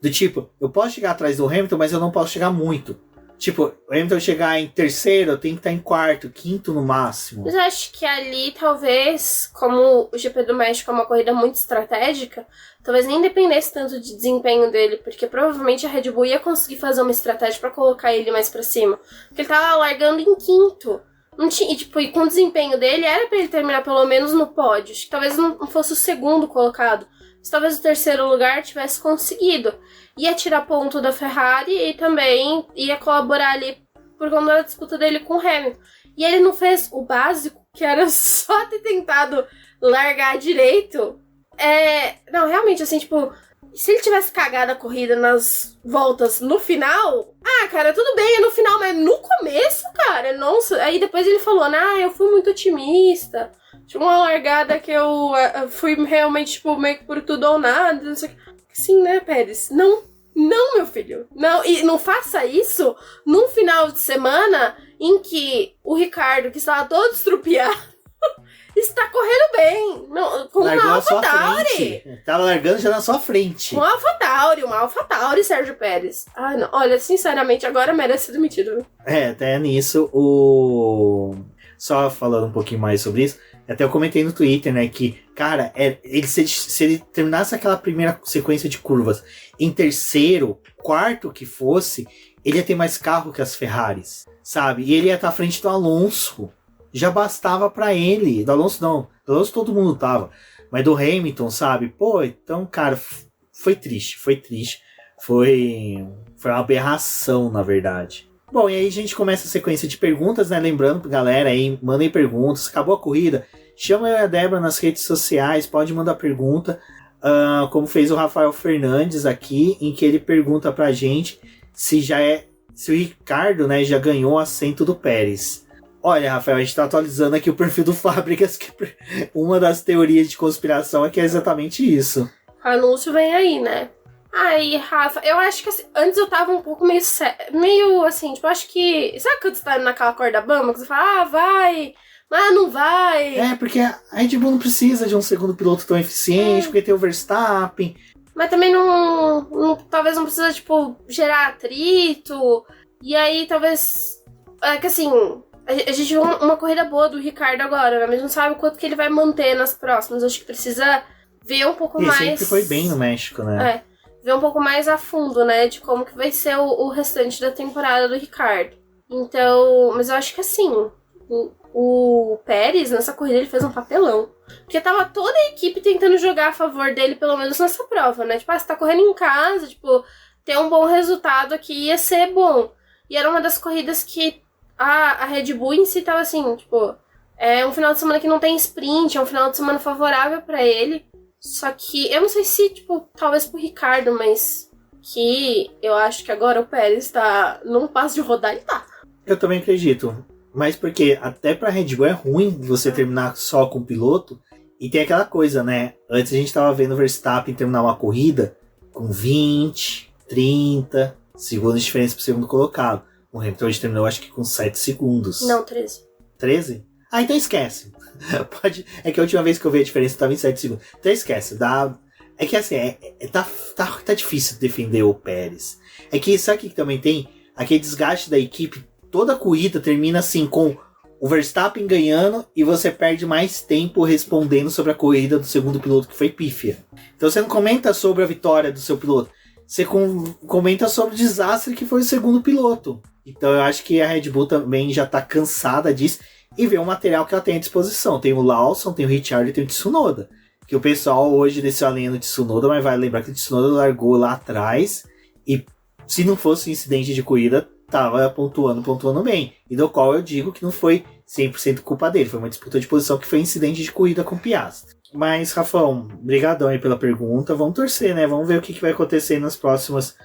Do tipo, eu posso chegar atrás do Hamilton, mas eu não posso chegar muito. Tipo, o Hamilton chegar em terceiro, eu tenho que estar em quarto, quinto no máximo. Mas eu acho que ali, talvez, como o GP do México é uma corrida muito estratégica, talvez nem dependesse tanto de desempenho dele, porque provavelmente a Red Bull ia conseguir fazer uma estratégia pra colocar ele mais pra cima. Porque ele tava largando em quinto. Não tinha, e com o desempenho dele, era pra ele terminar pelo menos no pódio. Acho que talvez não fosse o segundo colocado. Mas talvez o terceiro lugar tivesse conseguido. Ia tirar ponto da Ferrari e também ia colaborar ali por conta da disputa dele com o Hamilton. E ele não fez o básico, que era só ter tentado largar direito. Não, realmente, assim, tipo... Se ele tivesse cagado a corrida nas voltas no final... cara, tudo bem, é no final, mas no começo, cara, nossa... Aí depois ele falou, eu fui muito otimista. Tinha uma largada que eu fui realmente, tipo, meio que por tudo ou nada, não sei o que. Sim, né, Pérez? Não, meu filho. Não, e não faça isso num final de semana em que o Ricardo, que estava todo estrupiado, está correndo bem. Não, com uma AlphaTauri. Tava largando já na sua frente. Uma AlphaTauri, Sérgio Pérez. Não, olha, sinceramente, agora merece ser demitido. Até nisso, só falando um pouquinho mais sobre isso, até eu comentei no Twitter, né, que, cara, se ele terminasse aquela primeira sequência de curvas em terceiro, quarto que fosse, ele ia ter mais carro que as Ferraris, sabe? E ele ia estar à frente do Alonso. Já bastava pra ele. Do Alonso não. Do Alonso todo mundo tava. Mas do Hamilton, sabe? Pô, então, cara, foi triste. Foi uma aberração, na verdade. Bom, e aí a gente começa a sequência de perguntas, né? Lembrando, galera, aí, mandem perguntas. Acabou a corrida, chama eu e a Débora nas redes sociais, pode mandar pergunta. Como fez o Rafael Fernandes aqui, em que ele pergunta pra gente se o Ricardo, né, já ganhou o assento do Pérez. Olha, Rafael, a gente tá atualizando aqui o perfil do Fábricas, que uma das teorias de conspiração é que é exatamente isso. O anúncio vem aí, né? Aí, Rafa, eu acho que assim, antes eu tava um pouco meio assim, tipo, acho que... Sabe quando você tá naquela corda bamba, que você fala, vai, mas não vai? É, porque a Red Bull não precisa de um segundo piloto tão eficiente, porque tem o Verstappen. Mas também talvez não precisa, tipo, gerar atrito. E aí, talvez... É que assim, a gente viu uma corrida boa do Ricardo agora, né? Mas não sabe o quanto que ele vai manter nas próximas. Acho que precisa ver um pouco mais... Ele sempre foi bem no México, né? Ver um pouco mais a fundo, né? De como que vai ser o restante da temporada do Ricardo. Então, mas eu acho que assim, o Pérez, nessa corrida, ele fez um papelão. Porque tava toda a equipe tentando jogar a favor dele, pelo menos nessa prova, né? Tipo, você tá correndo em casa, tipo, ter um bom resultado aqui ia ser bom. E era uma das corridas que a Red Bull em si tava assim, tipo, é um final de semana que não tem sprint, é um final de semana favorável pra ele. Só que, eu não sei se, tipo, talvez pro Ricardo, mas que eu acho que agora o Pérez tá num passo de rodar e tá. Eu também acredito. Mas porque até pra Red Bull é ruim você terminar só com o piloto. E tem aquela coisa, né? Antes a gente tava vendo o Verstappen terminar uma corrida com 20, 30 segundos de diferença pro segundo colocado. O Hamilton hoje terminou, acho que com 7 segundos. Não, 13. 13? Ah, então esquece. É que a última vez que eu vi a diferença tava em 7 segundos. Então esquece. É que assim, tá difícil defender o Pérez. É que sabe o que também tem? Aquele desgaste da equipe. Toda a corrida termina assim com o Verstappen ganhando e você perde mais tempo respondendo sobre a corrida do segundo piloto que foi pífia. Então você não comenta sobre a vitória do seu piloto. Você comenta sobre o desastre que foi o segundo piloto. Então eu acho que a Red Bull também já tá cansada disso. E ver o material que ela tem à disposição. Tem o Lawson, tem o Ricciardo e tem o Tsunoda. Que o pessoal hoje desceu a linha no Tsunoda, mas vai lembrar que o Tsunoda largou lá atrás. E se não fosse um incidente de corrida, tava pontuando bem. E do qual eu digo que não foi 100% culpa dele. Foi uma disputa de posição que foi incidente de corrida com o Piastri. Mas, Rafão, brigadão aí pela pergunta. Vamos torcer, né? Vamos ver o que vai acontecer nas próximas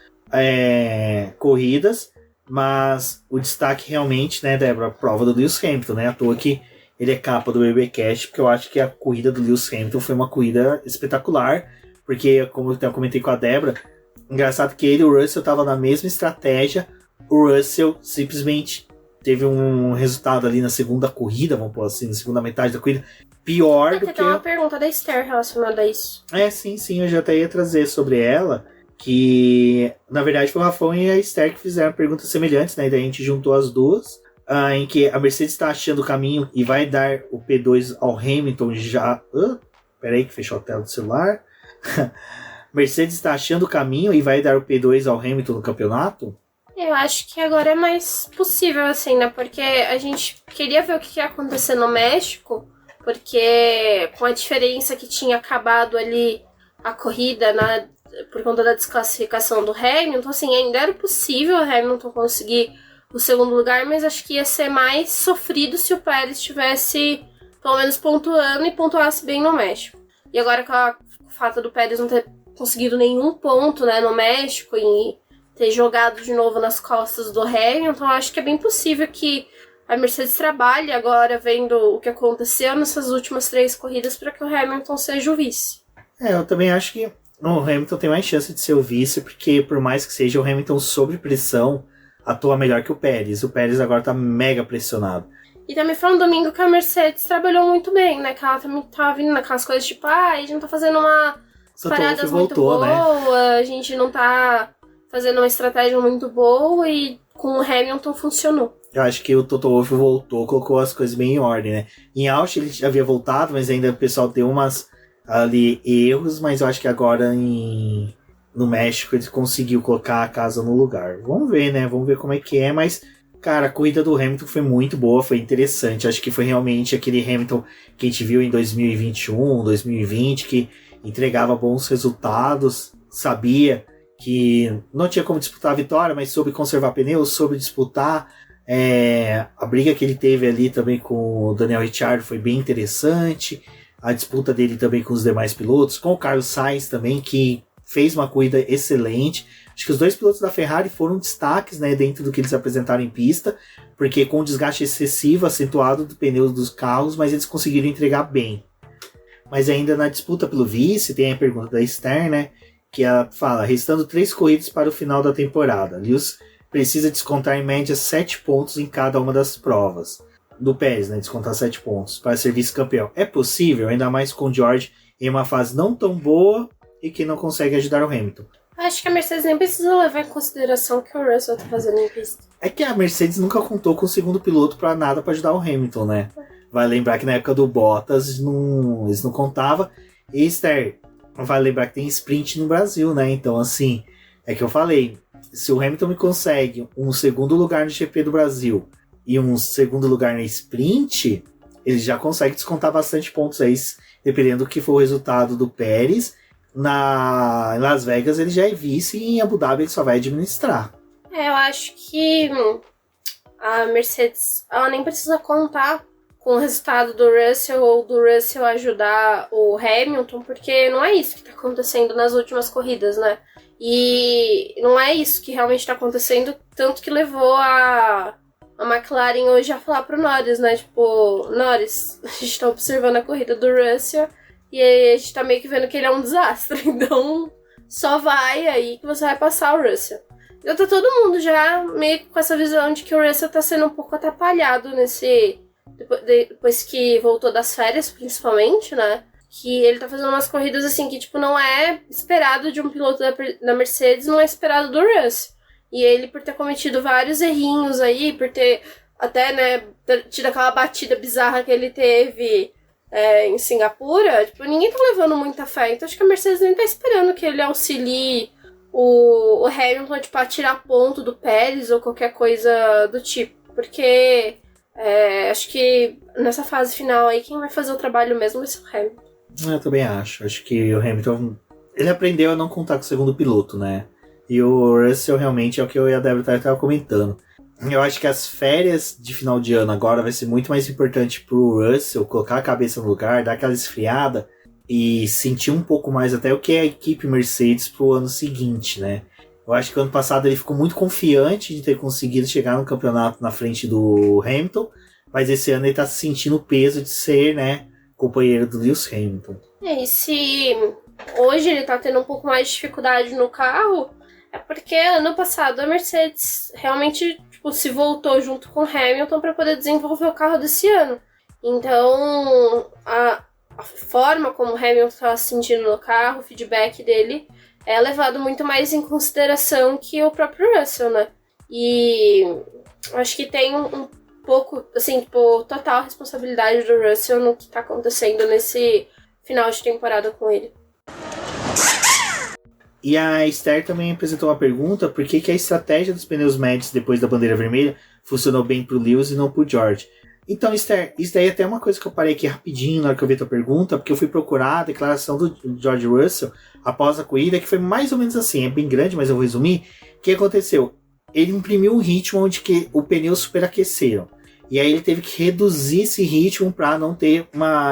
corridas. Mas o destaque realmente, né, Débora, a prova do Lewis Hamilton, né? À toa que ele é capa do BBcast, porque eu acho que a corrida do Lewis Hamilton foi uma corrida espetacular. Porque, como eu comentei com a Débora, engraçado que ele e o Russell estavam na mesma estratégia. O Russell simplesmente teve um resultado ali na segunda corrida, vamos pôr assim, na segunda metade da corrida, pior do que... Tem uma pergunta da Esther relacionada a isso. Sim, eu já até ia trazer sobre ela. Que, na verdade, foi o Rafão e a Esther que fizeram perguntas semelhantes, né? E daí a gente juntou as duas. Em que a Mercedes está achando o caminho e vai dar o P2 ao Hamilton já... peraí que fechou a tela do celular. Mercedes está achando o caminho e vai dar o P2 ao Hamilton no campeonato? Eu acho que agora é mais possível, assim, né? Porque a gente queria ver o que ia acontecer no México, porque com a diferença que tinha acabado ali a corrida por conta da desclassificação do Hamilton, assim, ainda era possível o Hamilton conseguir o segundo lugar, mas acho que ia ser mais sofrido se o Pérez estivesse, pelo menos, pontuando e pontuasse bem no México. E agora com o fato do Pérez não ter conseguido nenhum ponto, né, no México e ter jogado de novo nas costas do Hamilton, acho que é bem possível que a Mercedes trabalhe agora vendo o que aconteceu nessas últimas 3 corridas para que o Hamilton seja o vice. Eu também acho que o Hamilton tem mais chance de ser o vice, porque por mais que seja o Hamilton sob pressão, atua melhor que o Pérez. O Pérez agora tá mega pressionado. E também foi um domingo que a Mercedes trabalhou muito bem, né? Que ela também tava vindo naquelas coisas tipo, a gente não tá fazendo umas paradas muito boas, né? A gente não tá fazendo uma estratégia muito boa e com o Hamilton funcionou. Eu acho que o Toto Wolff voltou, colocou as coisas bem em ordem, né? Em Austin ele havia voltado, mas ainda o pessoal deu umas ali erros, mas eu acho que agora no México ele conseguiu colocar a casa no lugar. Vamos ver, né? Vamos ver como é que é, mas, cara, a corrida do Hamilton foi muito boa, foi interessante. Acho que foi realmente aquele Hamilton que a gente viu em 2021, 2020, que entregava bons resultados, sabia que não tinha como disputar a vitória, mas soube conservar pneus, soube disputar. A briga que ele teve ali também com o Daniel Ricciardo foi bem interessante. A disputa dele também com os demais pilotos, com o Carlos Sainz também, que fez uma corrida excelente. Acho que os dois pilotos da Ferrari foram destaques, né, dentro do que eles apresentaram em pista, porque com o desgaste excessivo, acentuado do pneu dos carros, mas eles conseguiram entregar bem. Mas ainda na disputa pelo vice, tem a pergunta da Esther, né, que ela fala, restando 3 corridas para o final da temporada, Lewis precisa descontar em média 7 pontos em cada uma das provas. Do Pérez, né, descontar 7 pontos para ser vice-campeão. É possível, ainda mais com o George em uma fase não tão boa e que não consegue ajudar o Hamilton. Acho que a Mercedes nem precisa levar em consideração o que o Russell tá fazendo em pista. É que a Mercedes nunca contou com o segundo piloto para nada para ajudar o Hamilton, né? Vai lembrar que na época do Bottas eles não contavam. E Esther, vai lembrar que tem sprint no Brasil, né? Então, assim, é que eu falei, se o Hamilton me consegue um segundo lugar no GP do Brasil e um segundo lugar na sprint, ele já consegue descontar bastante pontos aí, dependendo do que for o resultado do Pérez. Em Las Vegas ele já é vice e em Abu Dhabi ele só vai administrar. Eu acho que a Mercedes ela nem precisa contar com o resultado do Russell ou do Russell ajudar o Hamilton, porque não é isso que está acontecendo nas últimas corridas, né? E não é isso que realmente está acontecendo, tanto que levou a McLaren hoje a falar pro Norris, né? Tipo, Norris, a gente tá observando a corrida do Russell e aí a gente tá meio que vendo que ele é um desastre, então só vai aí que você vai passar o Russell. Então tá todo mundo já meio com essa visão de que o Russell tá sendo um pouco atrapalhado depois que voltou das férias, principalmente, né? Que ele tá fazendo umas corridas assim que, tipo, não é esperado de um piloto da Mercedes, não é esperado do Russell. E ele, por ter cometido vários errinhos aí, por ter até, né, tido aquela batida bizarra que ele teve em Singapura, tipo, ninguém tá levando muita fé. Então acho que a Mercedes nem tá esperando que ele auxilie o Hamilton, tipo, a tirar ponto do Pérez ou qualquer coisa do tipo. Porque acho que nessa fase final aí, quem vai fazer o trabalho mesmo vai ser o Hamilton. Eu também acho. Acho que o Hamilton, ele aprendeu a não contar com o segundo piloto, né? E o Russell realmente é o que eu e a Débora estavam comentando. Eu acho que as férias de final de ano agora vai ser muito mais importante pro Russell colocar a cabeça no lugar, dar aquela esfriada e sentir um pouco mais até o que é a equipe Mercedes pro ano seguinte, né? Eu acho que o ano passado ele ficou muito confiante de ter conseguido chegar no campeonato na frente do Hamilton, mas esse ano ele tá sentindo o peso de ser, né, companheiro do Lewis Hamilton. E se hoje ele tá tendo um pouco mais de dificuldade no carro, é porque ano passado a Mercedes realmente, tipo, se voltou junto com o Hamilton para poder desenvolver o carro desse ano. Então, a forma como o Hamilton estava se sentindo no carro, o feedback dele, é levado muito mais em consideração que o próprio Russell, né? E acho que tem um pouco, assim, tipo, total responsabilidade do Russell no que tá acontecendo nesse final de temporada com ele. E a Esther também apresentou uma pergunta, por que a estratégia dos pneus médios depois da bandeira vermelha funcionou bem pro Lewis e não pro George? Então, Esther, isso daí é até uma coisa que eu parei aqui rapidinho na hora que eu vi a tua pergunta, porque eu fui procurar a declaração do George Russell após a corrida, que foi mais ou menos assim, é bem grande, mas eu vou resumir. O que aconteceu? Ele imprimiu um ritmo onde que o pneu superaqueceram. E aí ele teve que reduzir esse ritmo para não ter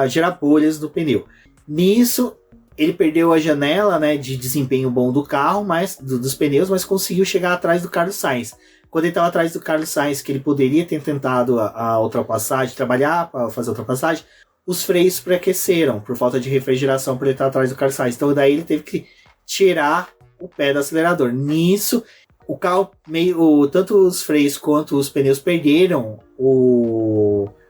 gerar bolhas no pneu. Nisso, ele perdeu a janela, né, de desempenho bom do carro, dos pneus, mas conseguiu chegar atrás do Carlos Sainz. Quando ele estava atrás do Carlos Sainz, que ele poderia ter tentado a ultrapassagem, trabalhar para fazer a ultrapassagem, os freios superaqueceram por falta de refrigeração para ele estar atrás do Carlos Sainz. Então daí ele teve que tirar o pé do acelerador. Nisso, o carro, tanto os freios quanto os pneus perderam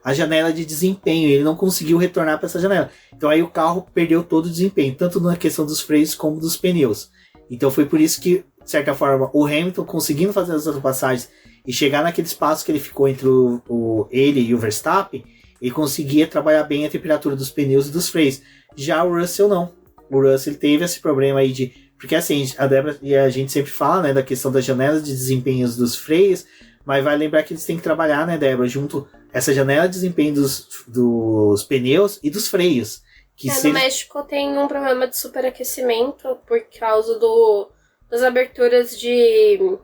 a janela de desempenho. Ele não conseguiu retornar para essa janela. Então aí o carro perdeu todo o desempenho, tanto na questão dos freios como dos pneus. Então foi por isso que, de certa forma, o Hamilton conseguindo fazer as ultrapassagens e chegar naquele espaço que ele ficou entre ele e o Verstappen, ele conseguia trabalhar bem a temperatura dos pneus e dos freios. Já o Russell não. O Russell ele teve esse problema aí de... Porque assim, a Débora e a gente sempre fala, né, da questão das janelas de desempenhos dos freios, mas vai lembrar que eles têm que trabalhar, né, Débora, junto essa janela de desempenho dos pneus e dos freios. Que no México tem um problema de superaquecimento por causa das aberturas de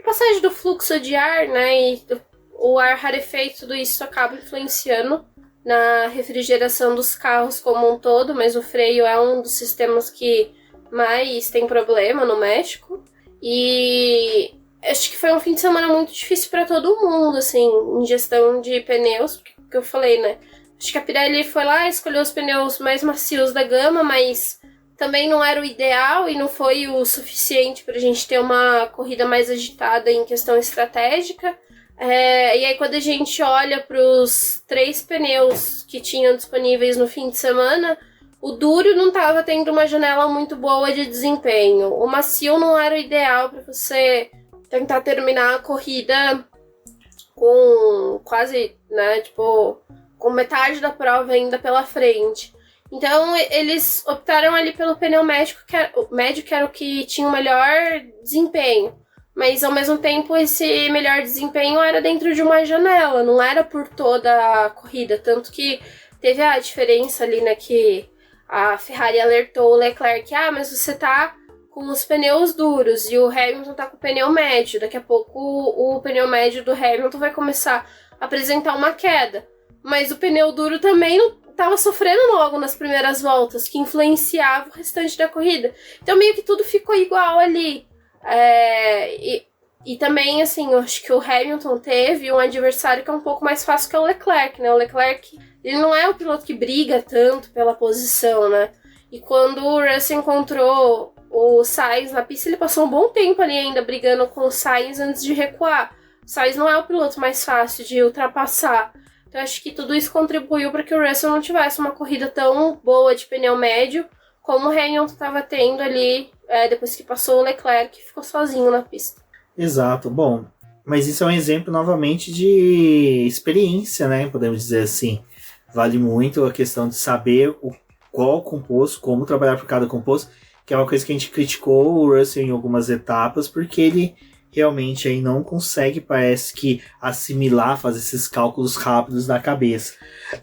passagem do fluxo de ar, né? E o ar rarefeito, tudo isso acaba influenciando na refrigeração dos carros como um todo, mas o freio é um dos sistemas que mais tem problema no México. E acho que foi um fim de semana muito difícil para todo mundo, assim, em gestão de pneus, porque eu falei, né? Acho que a Pirelli foi lá, escolheu os pneus mais macios da gama, mas também não era o ideal e não foi o suficiente para a gente ter uma corrida mais agitada em questão estratégica. E aí quando a gente olha para os 3 pneus que tinham disponíveis no fim de semana, o duro não estava tendo uma janela muito boa de desempenho. O macio não era o ideal para você tentar terminar a corrida com quase, né, tipo, com metade da prova ainda pela frente. Então eles optaram ali pelo pneu médio, que era o que tinha o melhor desempenho. Mas ao mesmo tempo esse melhor desempenho era dentro de uma janela, não era por toda a corrida. Tanto que teve a diferença ali, né, que a Ferrari alertou o Leclerc, mas você tá com os pneus duros e o Hamilton tá com o pneu médio. Daqui a pouco o pneu médio do Hamilton vai começar a apresentar uma queda. Mas o pneu duro também não tava sofrendo logo nas primeiras voltas, que influenciava o restante da corrida. Então meio que tudo ficou igual ali. E também, assim, eu acho que o Hamilton teve um adversário que é um pouco mais fácil que é o Leclerc, né? O Leclerc, ele não é o piloto que briga tanto pela posição, né? E quando o Russell encontrou o Sainz na pista, ele passou um bom tempo ali ainda brigando com o Sainz antes de recuar. O Sainz não é o piloto mais fácil de ultrapassar. Então acho que tudo isso contribuiu para que o Russell não tivesse uma corrida tão boa de pneu médio como o Hamilton estava tendo ali depois que passou o Leclerc, que ficou sozinho na pista. Exato, bom, mas isso é um exemplo novamente de experiência, né? Podemos dizer assim. Vale muito a questão de saber qual composto, como trabalhar por cada composto, que é uma coisa que a gente criticou o Russell em algumas etapas, porque ele realmente aí não consegue, parece que, assimilar, fazer esses cálculos rápidos na cabeça.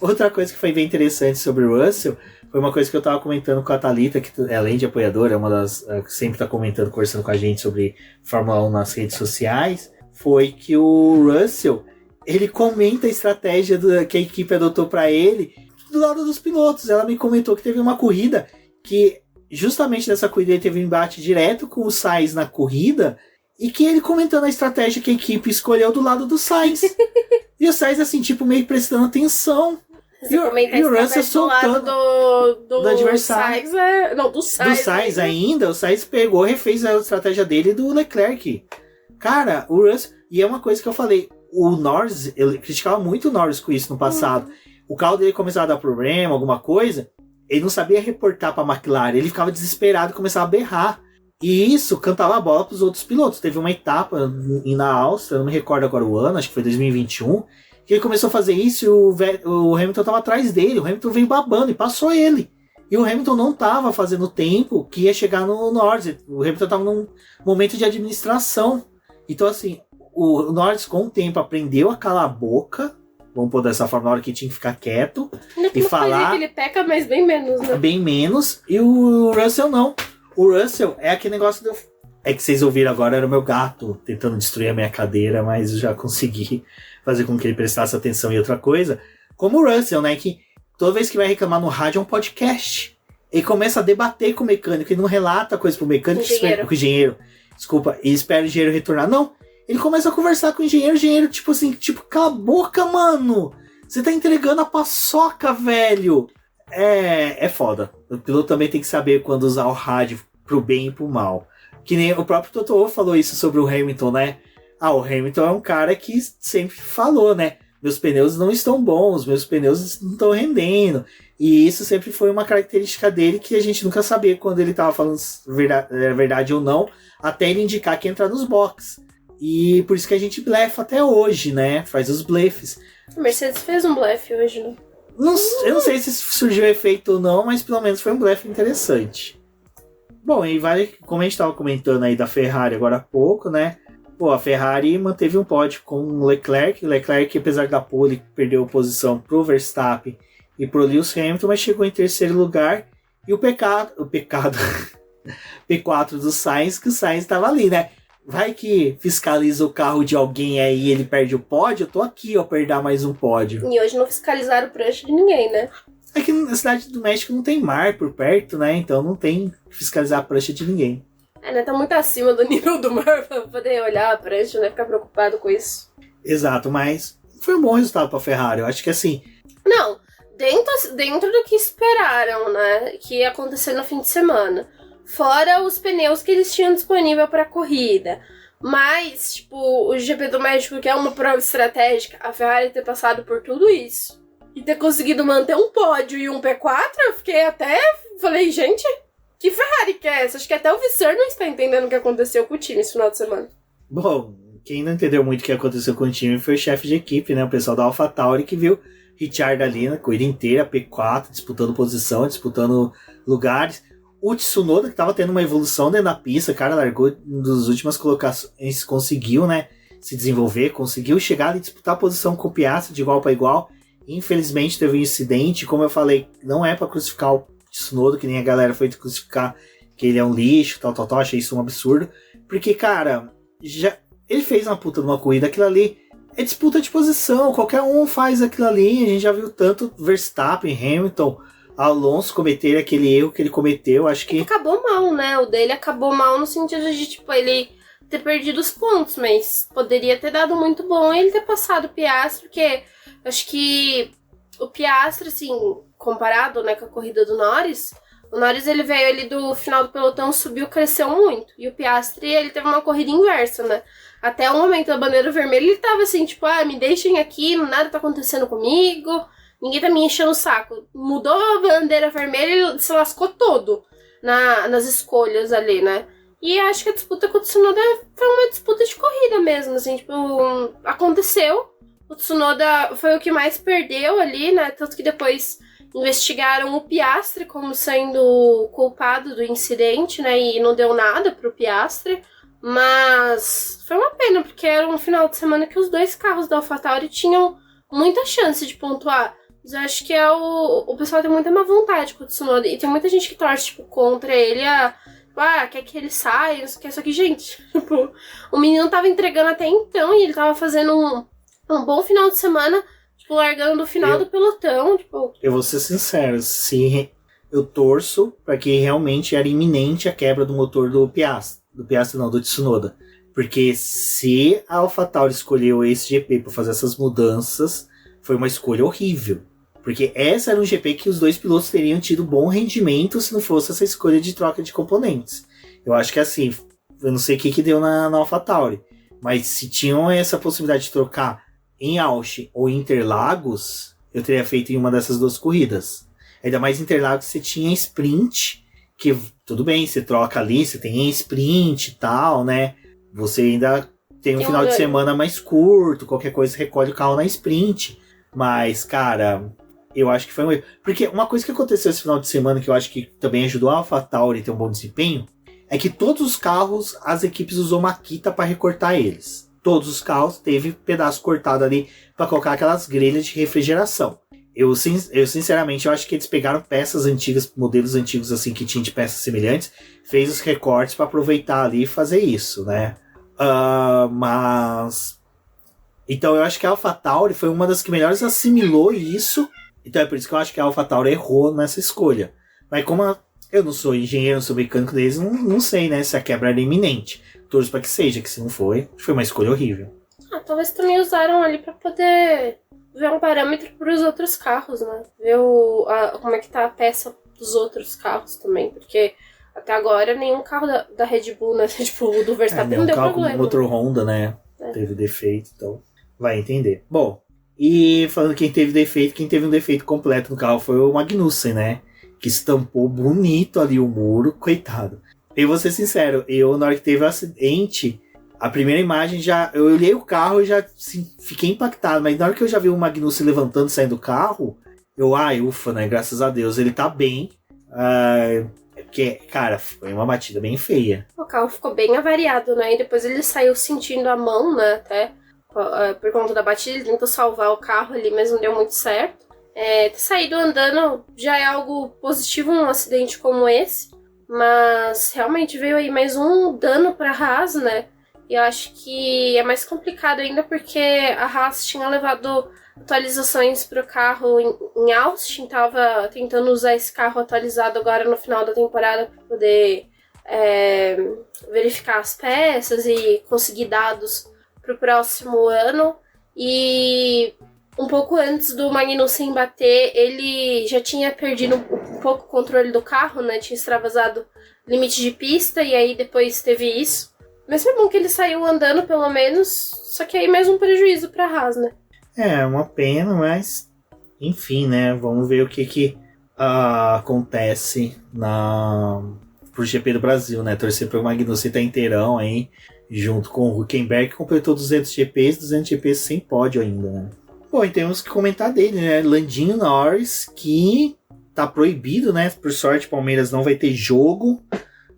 Outra coisa que foi bem interessante sobre o Russell foi uma coisa que eu tava comentando com a Thalita, que além de apoiadora, é uma das que sempre tá comentando, conversando com a gente sobre Fórmula 1 nas redes sociais, foi que o Russell, ele comenta a estratégia que a equipe adotou para ele do lado dos pilotos. Ela me comentou que teve uma corrida que, justamente nessa corrida, ele teve um embate direto com o Sainz na corrida, e que ele comentando a estratégia que a equipe escolheu do lado do Sainz. E o Sainz, assim, tipo, meio prestando atenção. E o Russell soltando do adversário. Do Sainz ainda. O Sainz pegou e refez a estratégia dele do Leclerc. Cara, o Russell... E é uma coisa que eu falei. O Norris, eu criticava muito o Norris com isso no passado. O carro dele começava a dar problema, alguma coisa. Ele não sabia reportar pra McLaren. Ele ficava desesperado e começava a berrar. E isso cantava a bola pros outros pilotos. Teve uma etapa na Áustria, não me recordo agora o ano, acho que foi 2021, que ele começou a fazer isso e o Hamilton tava atrás dele. O Hamilton veio babando e passou ele. E o Hamilton não tava fazendo tempo que ia chegar no Norris. O Hamilton tava num momento de administração. Então, assim, o Norris com o tempo aprendeu a calar a boca, vamos pôr dessa forma, na hora que tinha que ficar quieto e falar. Que ele peca, mas bem menos, né? Bem menos. E o Russell não. O Russell é aquele negócio do... É que vocês ouviram agora, era o meu gato tentando destruir a minha cadeira, mas eu já consegui fazer com que ele prestasse atenção em outra coisa. Como o Russell, né? Que toda vez que vai reclamar no rádio é um podcast. Ele começa a debater com o mecânico, ele não relata coisa pro mecânico, com o engenheiro. Desculpa, e espera o engenheiro retornar. Não, ele começa a conversar com o engenheiro, tipo assim, cala a boca, mano! Você tá entregando a paçoca, velho! É foda. O piloto também tem que saber quando usar o rádio pro bem e pro mal. Que nem o próprio Toto Wolff falou isso sobre o Hamilton, né? O Hamilton é um cara que sempre falou, né? Meus pneus não estão bons, meus pneus não estão rendendo. E isso sempre foi uma característica dele que a gente nunca sabia quando ele tava falando verdade ou não, até ele indicar que entrar nos boxes. E por isso que a gente blefa até hoje, né? Faz os blefes. A Mercedes fez um blefe hoje, né? Eu não sei se surgiu efeito ou não, mas pelo menos foi um blefe interessante. Bom, e vale, como a gente estava comentando aí da Ferrari agora há pouco, né? Pô, a Ferrari manteve um pódio com o Leclerc. Leclerc, apesar da pole, perdeu posição pro Verstappen e pro Lewis Hamilton, mas chegou em terceiro lugar. E o pecado P4 do Sainz, que o Sainz estava ali, né? Vai que fiscaliza o carro de alguém aí e ele perde o pódio, eu tô aqui, ó, pra ele dar mais um pódio. E hoje não fiscalizaram o prancha de ninguém, né? É que na cidade do México não tem mar por perto, né? Então não tem que fiscalizar a prancha de ninguém. Né? Tá muito acima do nível do mar pra poder olhar a prancha, né? Ficar preocupado com isso. Exato, mas foi um bom resultado pra Ferrari. Eu acho que assim... Não, dentro do que esperaram, né? Que ia acontecer no fim de semana. Fora os pneus que eles tinham disponível pra corrida. Mas, tipo, o GP do México, que é uma prova estratégica, a Ferrari ter passado por tudo isso e ter conseguido manter um pódio e um P4, eu fiquei até... Falei, gente, que Ferrari que é essa? Acho que até o Visser não está entendendo o que aconteceu com o time esse final de semana. Bom, quem não entendeu muito o que aconteceu com o time foi o chefe de equipe, né? O pessoal da AlphaTauri, que viu Ricciardo ali na corrida inteira, P4, disputando posição, disputando lugares. O Tsunoda, que tava tendo uma evolução dentro da pista, cara, largou das últimas colocações, conseguiu, né, se desenvolver, conseguiu chegar e disputar a posição com o Piastri de igual para igual. Infelizmente teve um incidente, como eu falei, não é para crucificar o Tsunoda, que nem a galera foi crucificar que ele é um lixo, tal, achei isso um absurdo. Porque, cara, ele fez uma puta de uma corrida, aquilo ali é disputa de posição, qualquer um faz aquilo ali, a gente já viu tanto Verstappen, Hamilton, Alonso cometer aquele erro que ele cometeu, acho que... Acabou mal, né? O dele acabou mal no sentido de, tipo, ele ter perdido os pontos, mas poderia ter dado muito bom ele ter passado o Piastri, porque acho que o Piastri, assim, comparado, né, com a corrida do Norris, o Norris, ele veio ali do final do pelotão, subiu, cresceu muito, e o Piastri, ele teve uma corrida inversa, né? Até o momento da bandeira vermelha, ele tava assim, tipo, me deixem aqui, nada tá acontecendo comigo... Ninguém tá me enchendo o saco. Mudou a bandeira vermelha e se lascou todo nas escolhas ali, né? E acho que a disputa com o Tsunoda foi uma disputa de corrida mesmo, assim, tipo, aconteceu. O Tsunoda foi o que mais perdeu ali, né? Tanto que depois investigaram o Piastri como sendo culpado do incidente, né? E não deu nada pro Piastri. Mas foi uma pena, porque era um final de semana que os dois carros da AlphaTauri tinham muita chance de pontuar. Mas eu acho que o pessoal tem muita má vontade com o Tsunoda. E tem muita gente que torce, tipo, contra ele. Quer que ele saia, não sei o que. Só que, gente, tipo, o menino tava entregando até então. E ele tava fazendo um bom final de semana, tipo, largando do final do pelotão. Tipo... Eu vou ser sincero, se eu torço pra que realmente era iminente a quebra do motor do Piastri. Do Piastri não, do Tsunoda. Porque se a AlphaTauri escolheu esse GP pra fazer essas mudanças, foi uma escolha horrível. Porque essa era um GP que os dois pilotos teriam tido bom rendimento se não fosse essa escolha de troca de componentes. Eu acho que assim, eu não sei o que deu na AlphaTauri, mas se tinham essa possibilidade de trocar em Austin ou Interlagos, eu teria feito em uma dessas duas corridas. Ainda mais Interlagos você tinha sprint, que tudo bem, você troca ali, você tem sprint e tal, né? Você ainda tem um final de semana mais curto, qualquer coisa recolhe o carro na sprint. Mas, cara, eu acho que foi um erro. Porque uma coisa que aconteceu esse final de semana, que eu acho que também ajudou a AlphaTauri a ter um bom desempenho, é que todos os carros, as equipes usou maquita para recortar eles. Todos os carros teve pedaço cortado ali para colocar aquelas grelhas de refrigeração. Eu sinceramente, eu acho que eles pegaram peças antigas, modelos antigos assim que tinham de peças semelhantes, fez os recortes para aproveitar ali e fazer isso, né? Mas... Então eu acho que a AlphaTauri foi uma das que melhores assimilou isso. Então é por isso que eu acho que a AlphaTauri errou nessa escolha. Mas como eu não sou engenheiro, não sou mecânico deles, não sei, né, se a quebra era iminente. Torço para que seja, que se não foi uma escolha horrível. Talvez também usaram ali para poder ver um parâmetro para os outros carros, né? Ver como é que tá a peça dos outros carros também, porque até agora nenhum carro da Red Bull, né, tipo do Verstappen não deu problema. Um carro com motor Honda, né, teve defeito, então vai entender. Bom, e falando quem teve um defeito completo no carro foi o Magnussen, né, que estampou bonito ali o muro, coitado. Eu vou ser sincero, na hora que teve o acidente, a primeira imagem eu olhei o carro e já assim, fiquei impactado, mas na hora que eu já vi o Magnussen levantando, saindo do carro, ufa, né, graças a Deus, ele tá bem, porque, cara, foi uma batida bem feia. O carro ficou bem avariado, né, e depois ele saiu sentindo a mão, né, até, por conta da batida, ele tentou salvar o carro ali, mas não deu muito certo. Ter saído andando já é algo positivo num acidente como esse, mas realmente veio aí mais um dano pra Haas, né? E eu acho que é mais complicado ainda porque a Haas tinha levado atualizações pro carro em Austin, tava tentando usar esse carro atualizado agora no final da temporada para poder verificar as peças e conseguir dados para o próximo ano. E um pouco antes do Magnussen bater, ele já tinha perdido um pouco o controle do carro, né? Tinha extravasado limite de pista e aí depois teve isso. Mas foi bom que ele saiu andando pelo menos, só que aí mais um prejuízo para a Haas, né? É, uma pena, mas enfim, né? Vamos ver o que acontece pro GP do Brasil, né? Torcer pro Magnussen tá inteirão aí, junto com o Hülkenberg, que completou 200 GPs sem pódio ainda, né? Bom, e temos que comentar dele, né? Lando Norris, que tá proibido, né? Por sorte, Palmeiras não vai ter jogo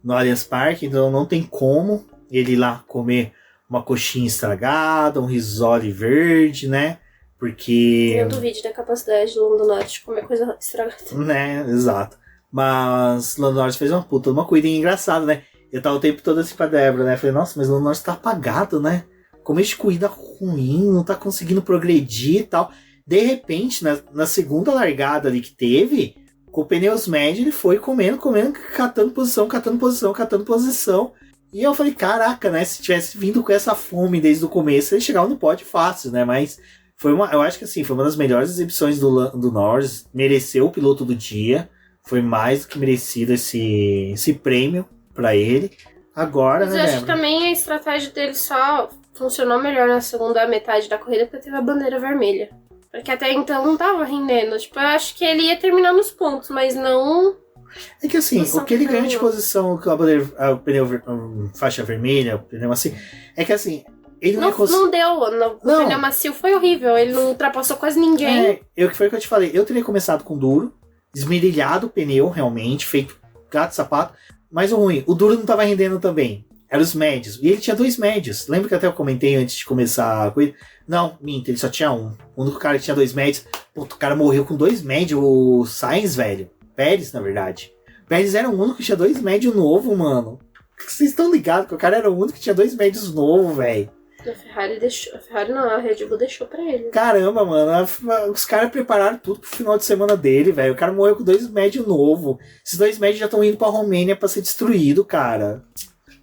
no Allianz Parque, então não tem como ele ir lá comer uma coxinha estragada, um risole verde, né? Porque... Eu duvido da capacidade do Lando Norris de comer coisa estragada. Né, exato. Mas Lando Norris fez uma puta, uma corrida engraçada, né? Eu tava o tempo todo assim pra Débora, né? Falei, nossa, mas o Lando Norris tá apagado, né? Começo de corrida ruim, não tá conseguindo progredir e tal. De repente, na segunda largada ali que teve, com pneus médios, ele foi comendo, catando posição. E eu falei, caraca, né? Se tivesse vindo com essa fome desde o começo, ele chegava no pódio fácil, né? Mas eu acho que assim, foi uma das melhores exibições do Norris. Mereceu o piloto do dia. Foi mais do que merecido esse prêmio pra ele. Agora, mas né? Eu acho que também a estratégia dele só funcionou melhor na segunda metade da corrida porque teve a bandeira vermelha. Porque até então não tava rendendo. Tipo, eu acho que ele ia terminar nos pontos, mas não... É que assim, o que ele ganhou de posição com o pneu faixa vermelha, o pneu assim, é que assim, ele não deu. O pneu macio foi horrível, ele não ultrapassou quase ninguém. Foi o que eu te falei, eu teria começado com duro, esmerilhado o pneu realmente, feito gato sapato, mas o ruim, o duro não tava rendendo também, eram os médios, e ele tinha 2 médios, lembra que até eu comentei antes de começar a corrida? Não, minto, ele só tinha 1, o único cara que tinha 2 médios, o cara morreu com 2 médios, o Sainz, velho. Pérez, na verdade. Pérez era o único que tinha 2 médios novos, mano. Vocês estão ligados que o cara era o único que tinha 2 médios novos, velho. A Ferrari deixou. A Ferrari não, a Red Bull deixou pra ele. Caramba, mano. Os caras prepararam tudo pro final de semana dele, velho. O cara morreu com 2 médios novos. Esses 2 médios já estão indo pra Romênia pra ser destruído, cara.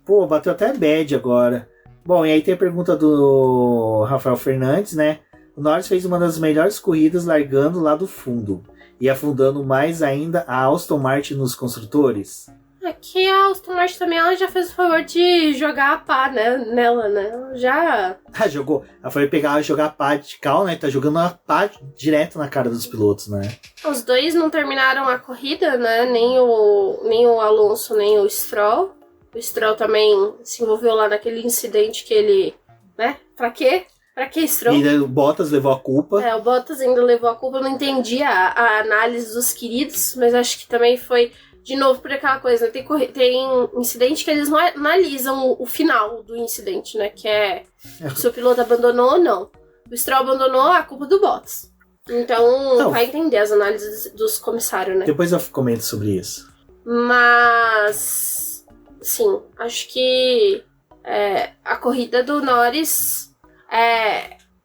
Pô, bateu até bad agora. Bom, e aí tem a pergunta do Rafael Fernandes, né? O Norris fez uma das melhores corridas largando lá do fundo. E afundando mais ainda a Aston Martin nos construtores? Aqui a Aston Martin também ela já fez o favor de jogar a pá, né, nela, né? Já... jogou. Ela foi pegar e jogar a pá de cal, né? Tá jogando a pá direto na cara dos pilotos, né? Os dois não terminaram a corrida, né? Nem o Alonso, nem o Stroll. O Stroll também se envolveu lá naquele incidente que ele... né? Pra quê? Pra que Stroll? E o Bottas levou a culpa. O Bottas ainda levou a culpa. Eu não entendi a análise dos queridos, mas acho que também foi, de novo, por aquela coisa, né? Tem incidente que eles não analisam o final do incidente, né? Que é se o piloto abandonou ou não. O Stroll abandonou, a culpa do Bottas. Então, vai entender as análises dos comissários, né? Depois eu comento sobre isso. Mas, sim, acho que a corrida do Norris...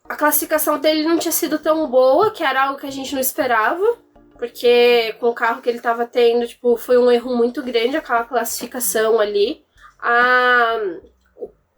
a classificação dele não tinha sido tão boa, que era algo que a gente não esperava, porque com o carro que ele tava tendo, tipo, foi um erro muito grande aquela classificação ali.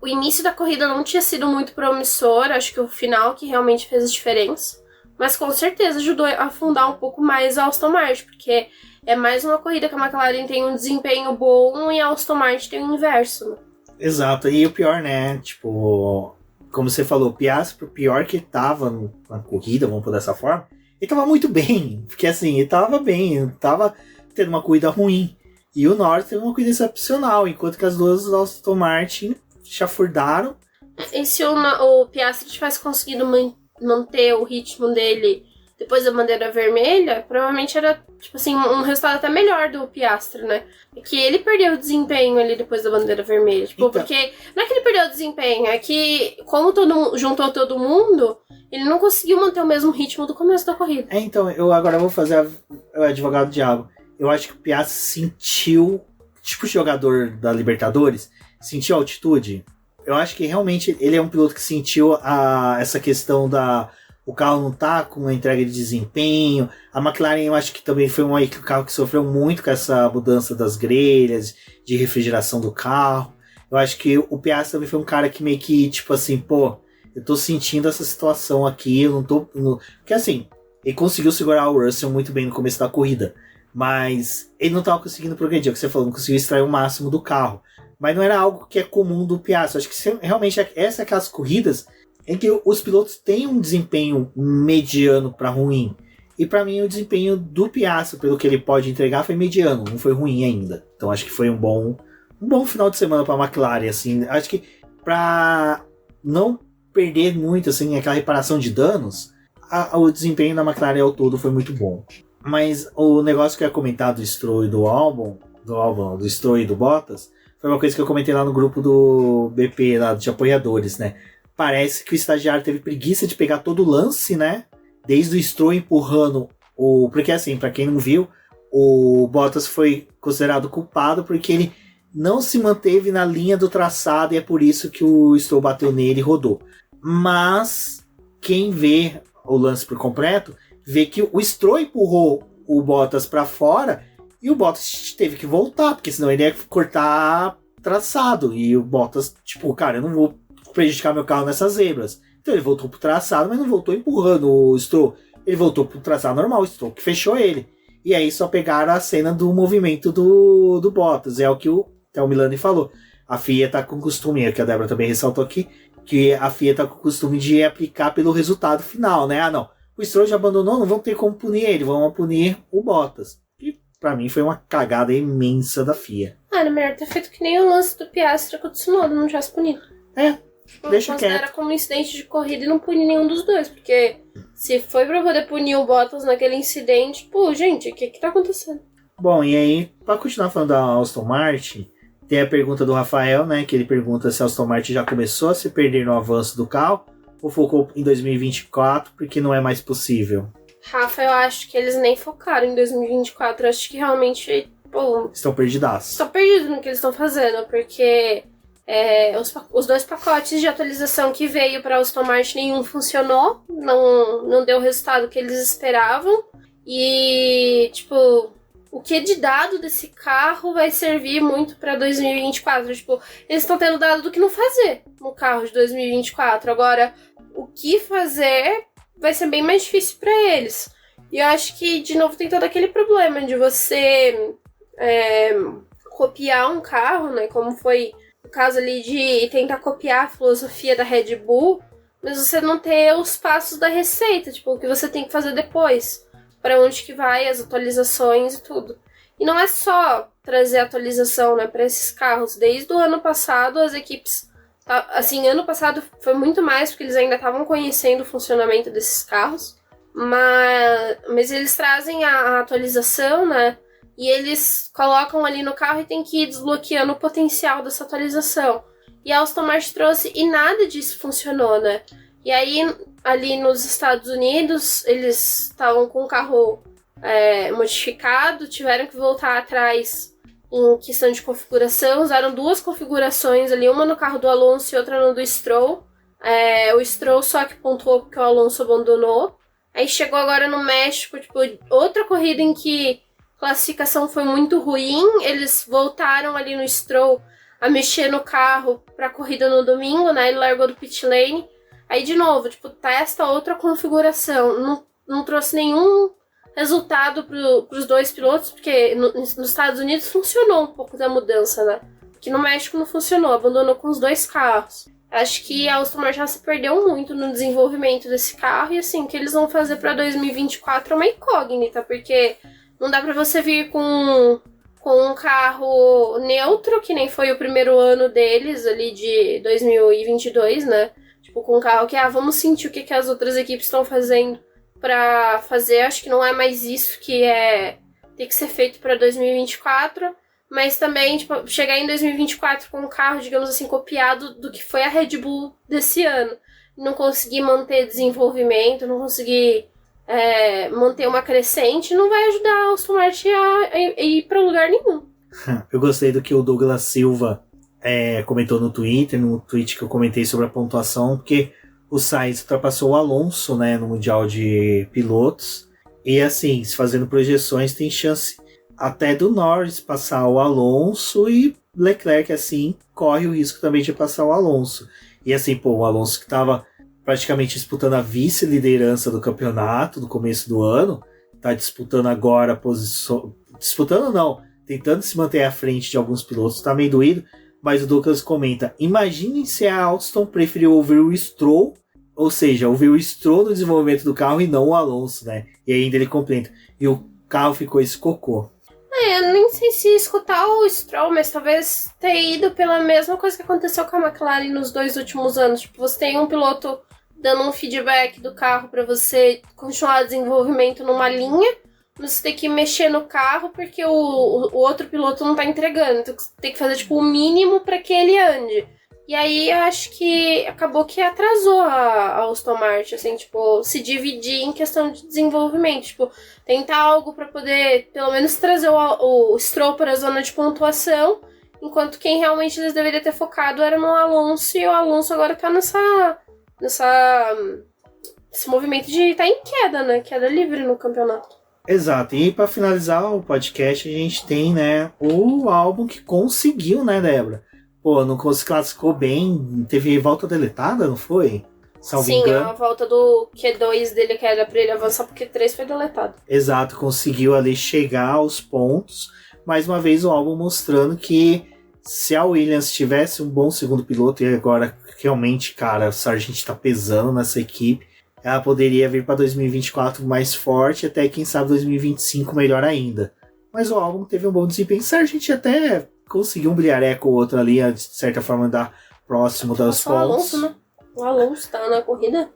O início da corrida não tinha sido muito promissor, acho que o final que realmente fez a diferença, mas com certeza ajudou a afundar um pouco mais a Aston Martin, porque é mais uma corrida que a McLaren tem um desempenho bom e a Aston Martin tem o inverso, né? Exato, e o pior, né, tipo... Como você falou, o Piastri, por pior que ele tava na corrida, vamos pôr dessa forma, ele tava muito bem. Porque assim, ele tava bem, ele tava tendo uma corrida ruim. E o Norris teve uma corrida excepcional, enquanto que as duas Aston Martin chafurdaram. E se o Piastri tivesse conseguido manter o ritmo dele depois da bandeira vermelha, provavelmente era, tipo assim, um resultado até melhor do Piastri, né? É que ele perdeu o desempenho ali depois da bandeira vermelha. Tipo, então... porque não é que ele perdeu o desempenho, é que como juntou todo mundo, ele não conseguiu manter o mesmo ritmo do começo da corrida. Então, eu agora vou fazer o advogado do diabo. Eu acho que o Piastri sentiu, tipo jogador da Libertadores, sentiu a altitude. Eu acho que realmente ele é um piloto que sentiu essa questão o carro não tá com uma entrega de desempenho. A McLaren eu acho que também foi um carro que sofreu muito com essa mudança das grelhas, de refrigeração do carro. Eu acho que o Piastri também foi um cara que meio que, tipo assim, pô, eu tô sentindo essa situação aqui, eu não tô... Porque assim, ele conseguiu segurar o Russell muito bem no começo da corrida, mas ele não tava conseguindo progredir, é o que você falou, não conseguiu extrair o máximo do carro. Mas não era algo que é comum do Piastri. Acho que realmente essa é aquelas corridas em que os pilotos têm um desempenho mediano para ruim. E para mim o desempenho do Piastri, pelo que ele pode entregar, foi mediano, não foi ruim ainda. Então acho que foi um bom final de semana para a McLaren, assim. Acho que para não perder muito assim aquela reparação de danos, o desempenho da McLaren ao todo foi muito bom. Mas o negócio que eu ia comentar do Stroll e do Albon, do Stroll e do Bottas, foi uma coisa que eu comentei lá no grupo do BP, lá de apoiadores, né? Parece que o estagiário teve preguiça de pegar todo o lance, né? Desde o Stroll empurrando o... Porque assim, pra quem não viu, o Bottas foi considerado culpado porque ele não se manteve na linha do traçado e é por isso que o Stroll bateu nele e rodou. Mas quem vê o lance por completo, vê que o Stroll empurrou o Bottas pra fora e o Bottas teve que voltar, porque senão ele ia cortar traçado. E o Bottas, tipo, cara, eu não vou prejudicar meu carro nessas zebras. Então ele voltou pro traçado, mas não voltou empurrando o Stroll. Ele voltou pro traçado normal, o Stroll que fechou ele. E aí só pegaram a cena do movimento do Bottas. É o que o Milani falou. A FIA tá com costume, que a Débora também ressaltou aqui, que a FIA tá com o costume de aplicar pelo resultado final, né? Ah, não. O Stroll já abandonou, não vão ter como punir ele, vão punir o Bottas. E pra mim foi uma cagada imensa da FIA. Era melhor ter feito que nem o lance do Piastri com o Tsunoda, não tivesse punido. Deixa considera quieto. como um incidente de corrida e não pune nenhum dos dois, porque se foi pra poder punir o Bottas naquele incidente, pô, gente, o que tá acontecendo? Bom, e aí, pra continuar falando da Aston Martin, tem a pergunta do Rafael, né, que ele pergunta se a Aston Martin já começou a se perder no avanço do carro ou focou em 2024 porque não é mais possível. Rafa, eu acho que eles nem focaram em 2024, eu acho que realmente, pô, Estão perdidaços. estão perdidos no que eles estão fazendo, porque os dois pacotes de atualização que veio para Aston Martin, nenhum funcionou, não deu o resultado que eles esperavam. E, tipo, o que de dado desse carro vai servir muito para 2024? Tipo, eles estão tendo dado do que não fazer no carro de 2024. Agora, o que fazer vai ser bem mais difícil para eles. E eu acho que, de novo, tem todo aquele problema de você copiar um carro, né? Como foi o caso ali de tentar copiar a filosofia da Red Bull, mas você não ter os passos da receita, tipo, o que você tem que fazer depois, para onde que vai, as atualizações e tudo. E não é só trazer atualização, né, para esses carros. Desde o ano passado, as equipes... Assim, ano passado foi muito mais, porque eles ainda estavam conhecendo o funcionamento desses carros, mas eles trazem a atualização, né, e eles colocam ali no carro e tem que ir desbloqueando o potencial dessa atualização. E a Aston Martin trouxe e nada disso funcionou, né? E aí, ali nos Estados Unidos, eles estavam com o carro modificado, tiveram que voltar atrás em questão de configuração. Usaram duas configurações ali, uma no carro do Alonso e outra no do Stroll. O Stroll só que pontuou porque o Alonso abandonou. Aí chegou agora no México, tipo, outra corrida em que a classificação foi muito ruim. Eles voltaram ali no Stroll a mexer no carro pra corrida no domingo, né? Ele largou do pit lane. Aí, de novo, tipo, testa outra configuração. Não trouxe nenhum resultado pros dois pilotos, porque nos Estados Unidos funcionou um pouco da mudança, né? Aqui no México não funcionou, abandonou com os dois carros. Acho que a Aston Martin já se perdeu muito no desenvolvimento desse carro, e assim, o que eles vão fazer pra 2024 é uma incógnita, porque não dá pra você vir com um carro neutro, que nem foi o primeiro ano deles, ali de 2022, né? Tipo, com um carro que, vamos sentir o que as outras equipes estão fazendo pra fazer. Acho que não é mais isso que tem que ser feito pra 2024. Mas também, tipo, chegar em 2024 com um carro, digamos assim, copiado do que foi a Red Bull desse ano. Não conseguir manter desenvolvimento, não conseguir manter uma crescente, não vai ajudar o Aston Martin a ir pra lugar nenhum. Eu gostei do que o Douglas Silva comentou no Twitter, no tweet que eu comentei sobre a pontuação, porque o Sainz ultrapassou o Alonso, né, no Mundial de Pilotos. E assim, se fazendo projeções, tem chance até do Norris passar o Alonso e Leclerc, assim, corre o risco também de passar o Alonso. E assim, o Alonso que estava praticamente disputando a vice-liderança do campeonato no começo do ano, está disputando agora a posição... Disputando não, tentando se manter à frente de alguns pilotos, está meio doído, mas o Douglas comenta, imaginem se a Alstom preferiu ouvir o Stroll, ou seja, ouvir o Stroll no desenvolvimento do carro e não o Alonso, né? E ainda ele comenta, e o carro ficou esse cocô. Eu nem sei se escutar o Stroll, mas talvez ter ido pela mesma coisa que aconteceu com a McLaren nos 2 últimos anos. Tipo, você tem um piloto dando um feedback do carro para você continuar o desenvolvimento numa linha, você tem que mexer no carro porque o outro piloto não tá entregando. Então você tem que fazer tipo o mínimo para que ele ande. E aí eu acho que acabou que atrasou a Aston Martin, assim, tipo, se dividir em questão de desenvolvimento, tipo, tentar algo para poder pelo menos trazer o Stroll para a zona de pontuação, enquanto quem realmente eles deveriam ter focado era no Alonso, e o Alonso agora tá nesse movimento de estar em queda, né? Queda livre no campeonato. Exato, e para finalizar o podcast, a gente tem, né, o álbum que conseguiu, né, Débora? Pô, não se classificou bem, teve volta deletada, não foi? Salvo engano. A volta do Q2 dele, que era pra ele avançar, porque Q3 foi deletado. Exato, conseguiu ali chegar aos pontos. Mais uma vez o álbum mostrando que se a Williams tivesse um bom segundo piloto, e agora realmente, cara, o Sargent tá pesando nessa equipe, ela poderia vir para 2024 mais forte, até quem sabe 2025 melhor ainda. Mas o álbum teve um bom desempenho. O Sargent até conseguiu um brilhareco ou outro ali, de certa forma andar próximo das pontos. O Alonso, né? O Alonso tá na corrida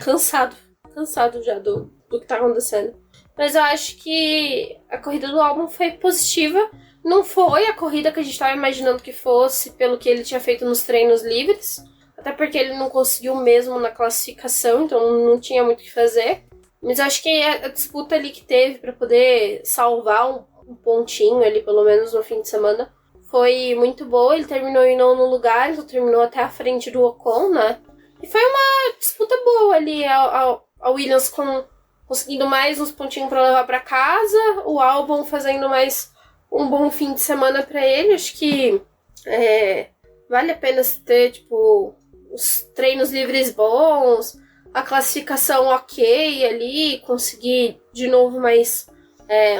cansado já do que tá acontecendo. Mas eu acho que a corrida do álbum foi positiva. Não foi a corrida que a gente tava imaginando que fosse, pelo que ele tinha feito nos treinos livres. Até porque ele não conseguiu mesmo na classificação, então não tinha muito o que fazer. Mas eu acho que a disputa ali que teve pra poder salvar um pontinho ali, pelo menos no fim de semana, foi muito boa. Ele terminou em 9º lugar, então terminou até a frente do Ocon, né? E foi uma disputa boa ali, a Williams conseguindo mais uns pontinhos pra levar pra casa, o Albon fazendo mais um bom fim de semana pra ele. Acho que vale a pena ter, tipo, os treinos livres bons, a classificação ok ali, conseguir de novo mais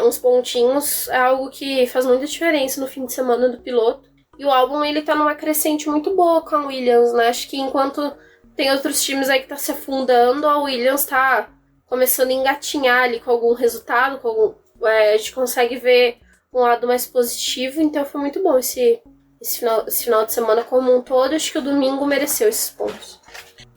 uns pontinhos, é algo que faz muita diferença no fim de semana do piloto. E o Albon, ele tá numa crescente muito boa com a Williams, né? Acho que enquanto tem outros times aí que tá se afundando, a Williams tá começando a engatinhar ali com algum resultado, a gente consegue ver um lado mais positivo, então foi muito bom esse final de semana como um todo. Acho que o domingo mereceu esses pontos.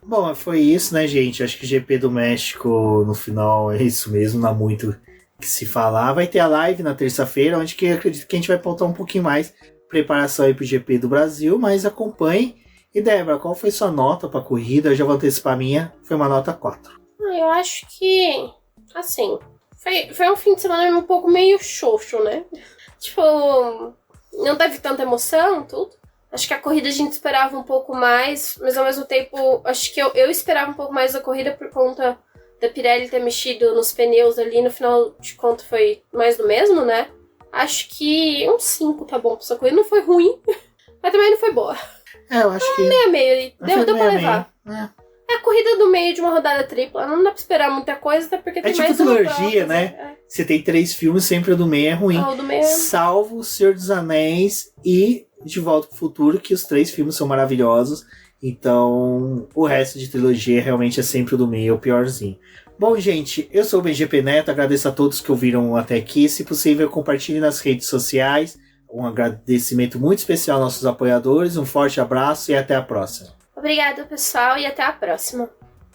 Bom, foi isso, né, gente? Acho que o GP do México, no final, é isso mesmo, não há muito que se falar. Vai ter a live na terça-feira, onde que eu acredito que a gente vai pautar um pouquinho mais preparação aí pro GP do Brasil, mas acompanhe. E Débora, qual foi sua nota pra corrida? Eu já vou antecipar a minha, foi uma nota 4. Eu acho que, assim, foi um fim de semana um pouco meio xoxo, né? Tipo, não teve tanta emoção, tudo. Acho que a corrida a gente esperava um pouco mais, mas ao mesmo tempo, acho que eu esperava um pouco mais da corrida por conta da Pirelli ter mexido nos pneus ali. No final de contas foi mais do mesmo, né? Acho que um 5 tá bom pra essa corrida. Não foi ruim, mas também não foi boa. Eu acho que... Meio a meio, deu pra levar. É a corrida do meio de uma rodada tripla, não dá pra esperar muita coisa, até porque tem tipo mais uma trilogia, prova, né? Você tem 3 filmes, sempre o do meio é ruim. O do meio... Salvo O Senhor dos Anéis e De Volta pro Futuro, que os 3 filmes são maravilhosos. Então, o resto de trilogia realmente é sempre o do meio, o piorzinho. Bom, gente, eu sou o BGP Neto, agradeço a todos que ouviram até aqui. Se possível, compartilhe nas redes sociais. Um agradecimento muito especial aos nossos apoiadores. Um forte abraço e até a próxima. Obrigada, pessoal, e até a próxima.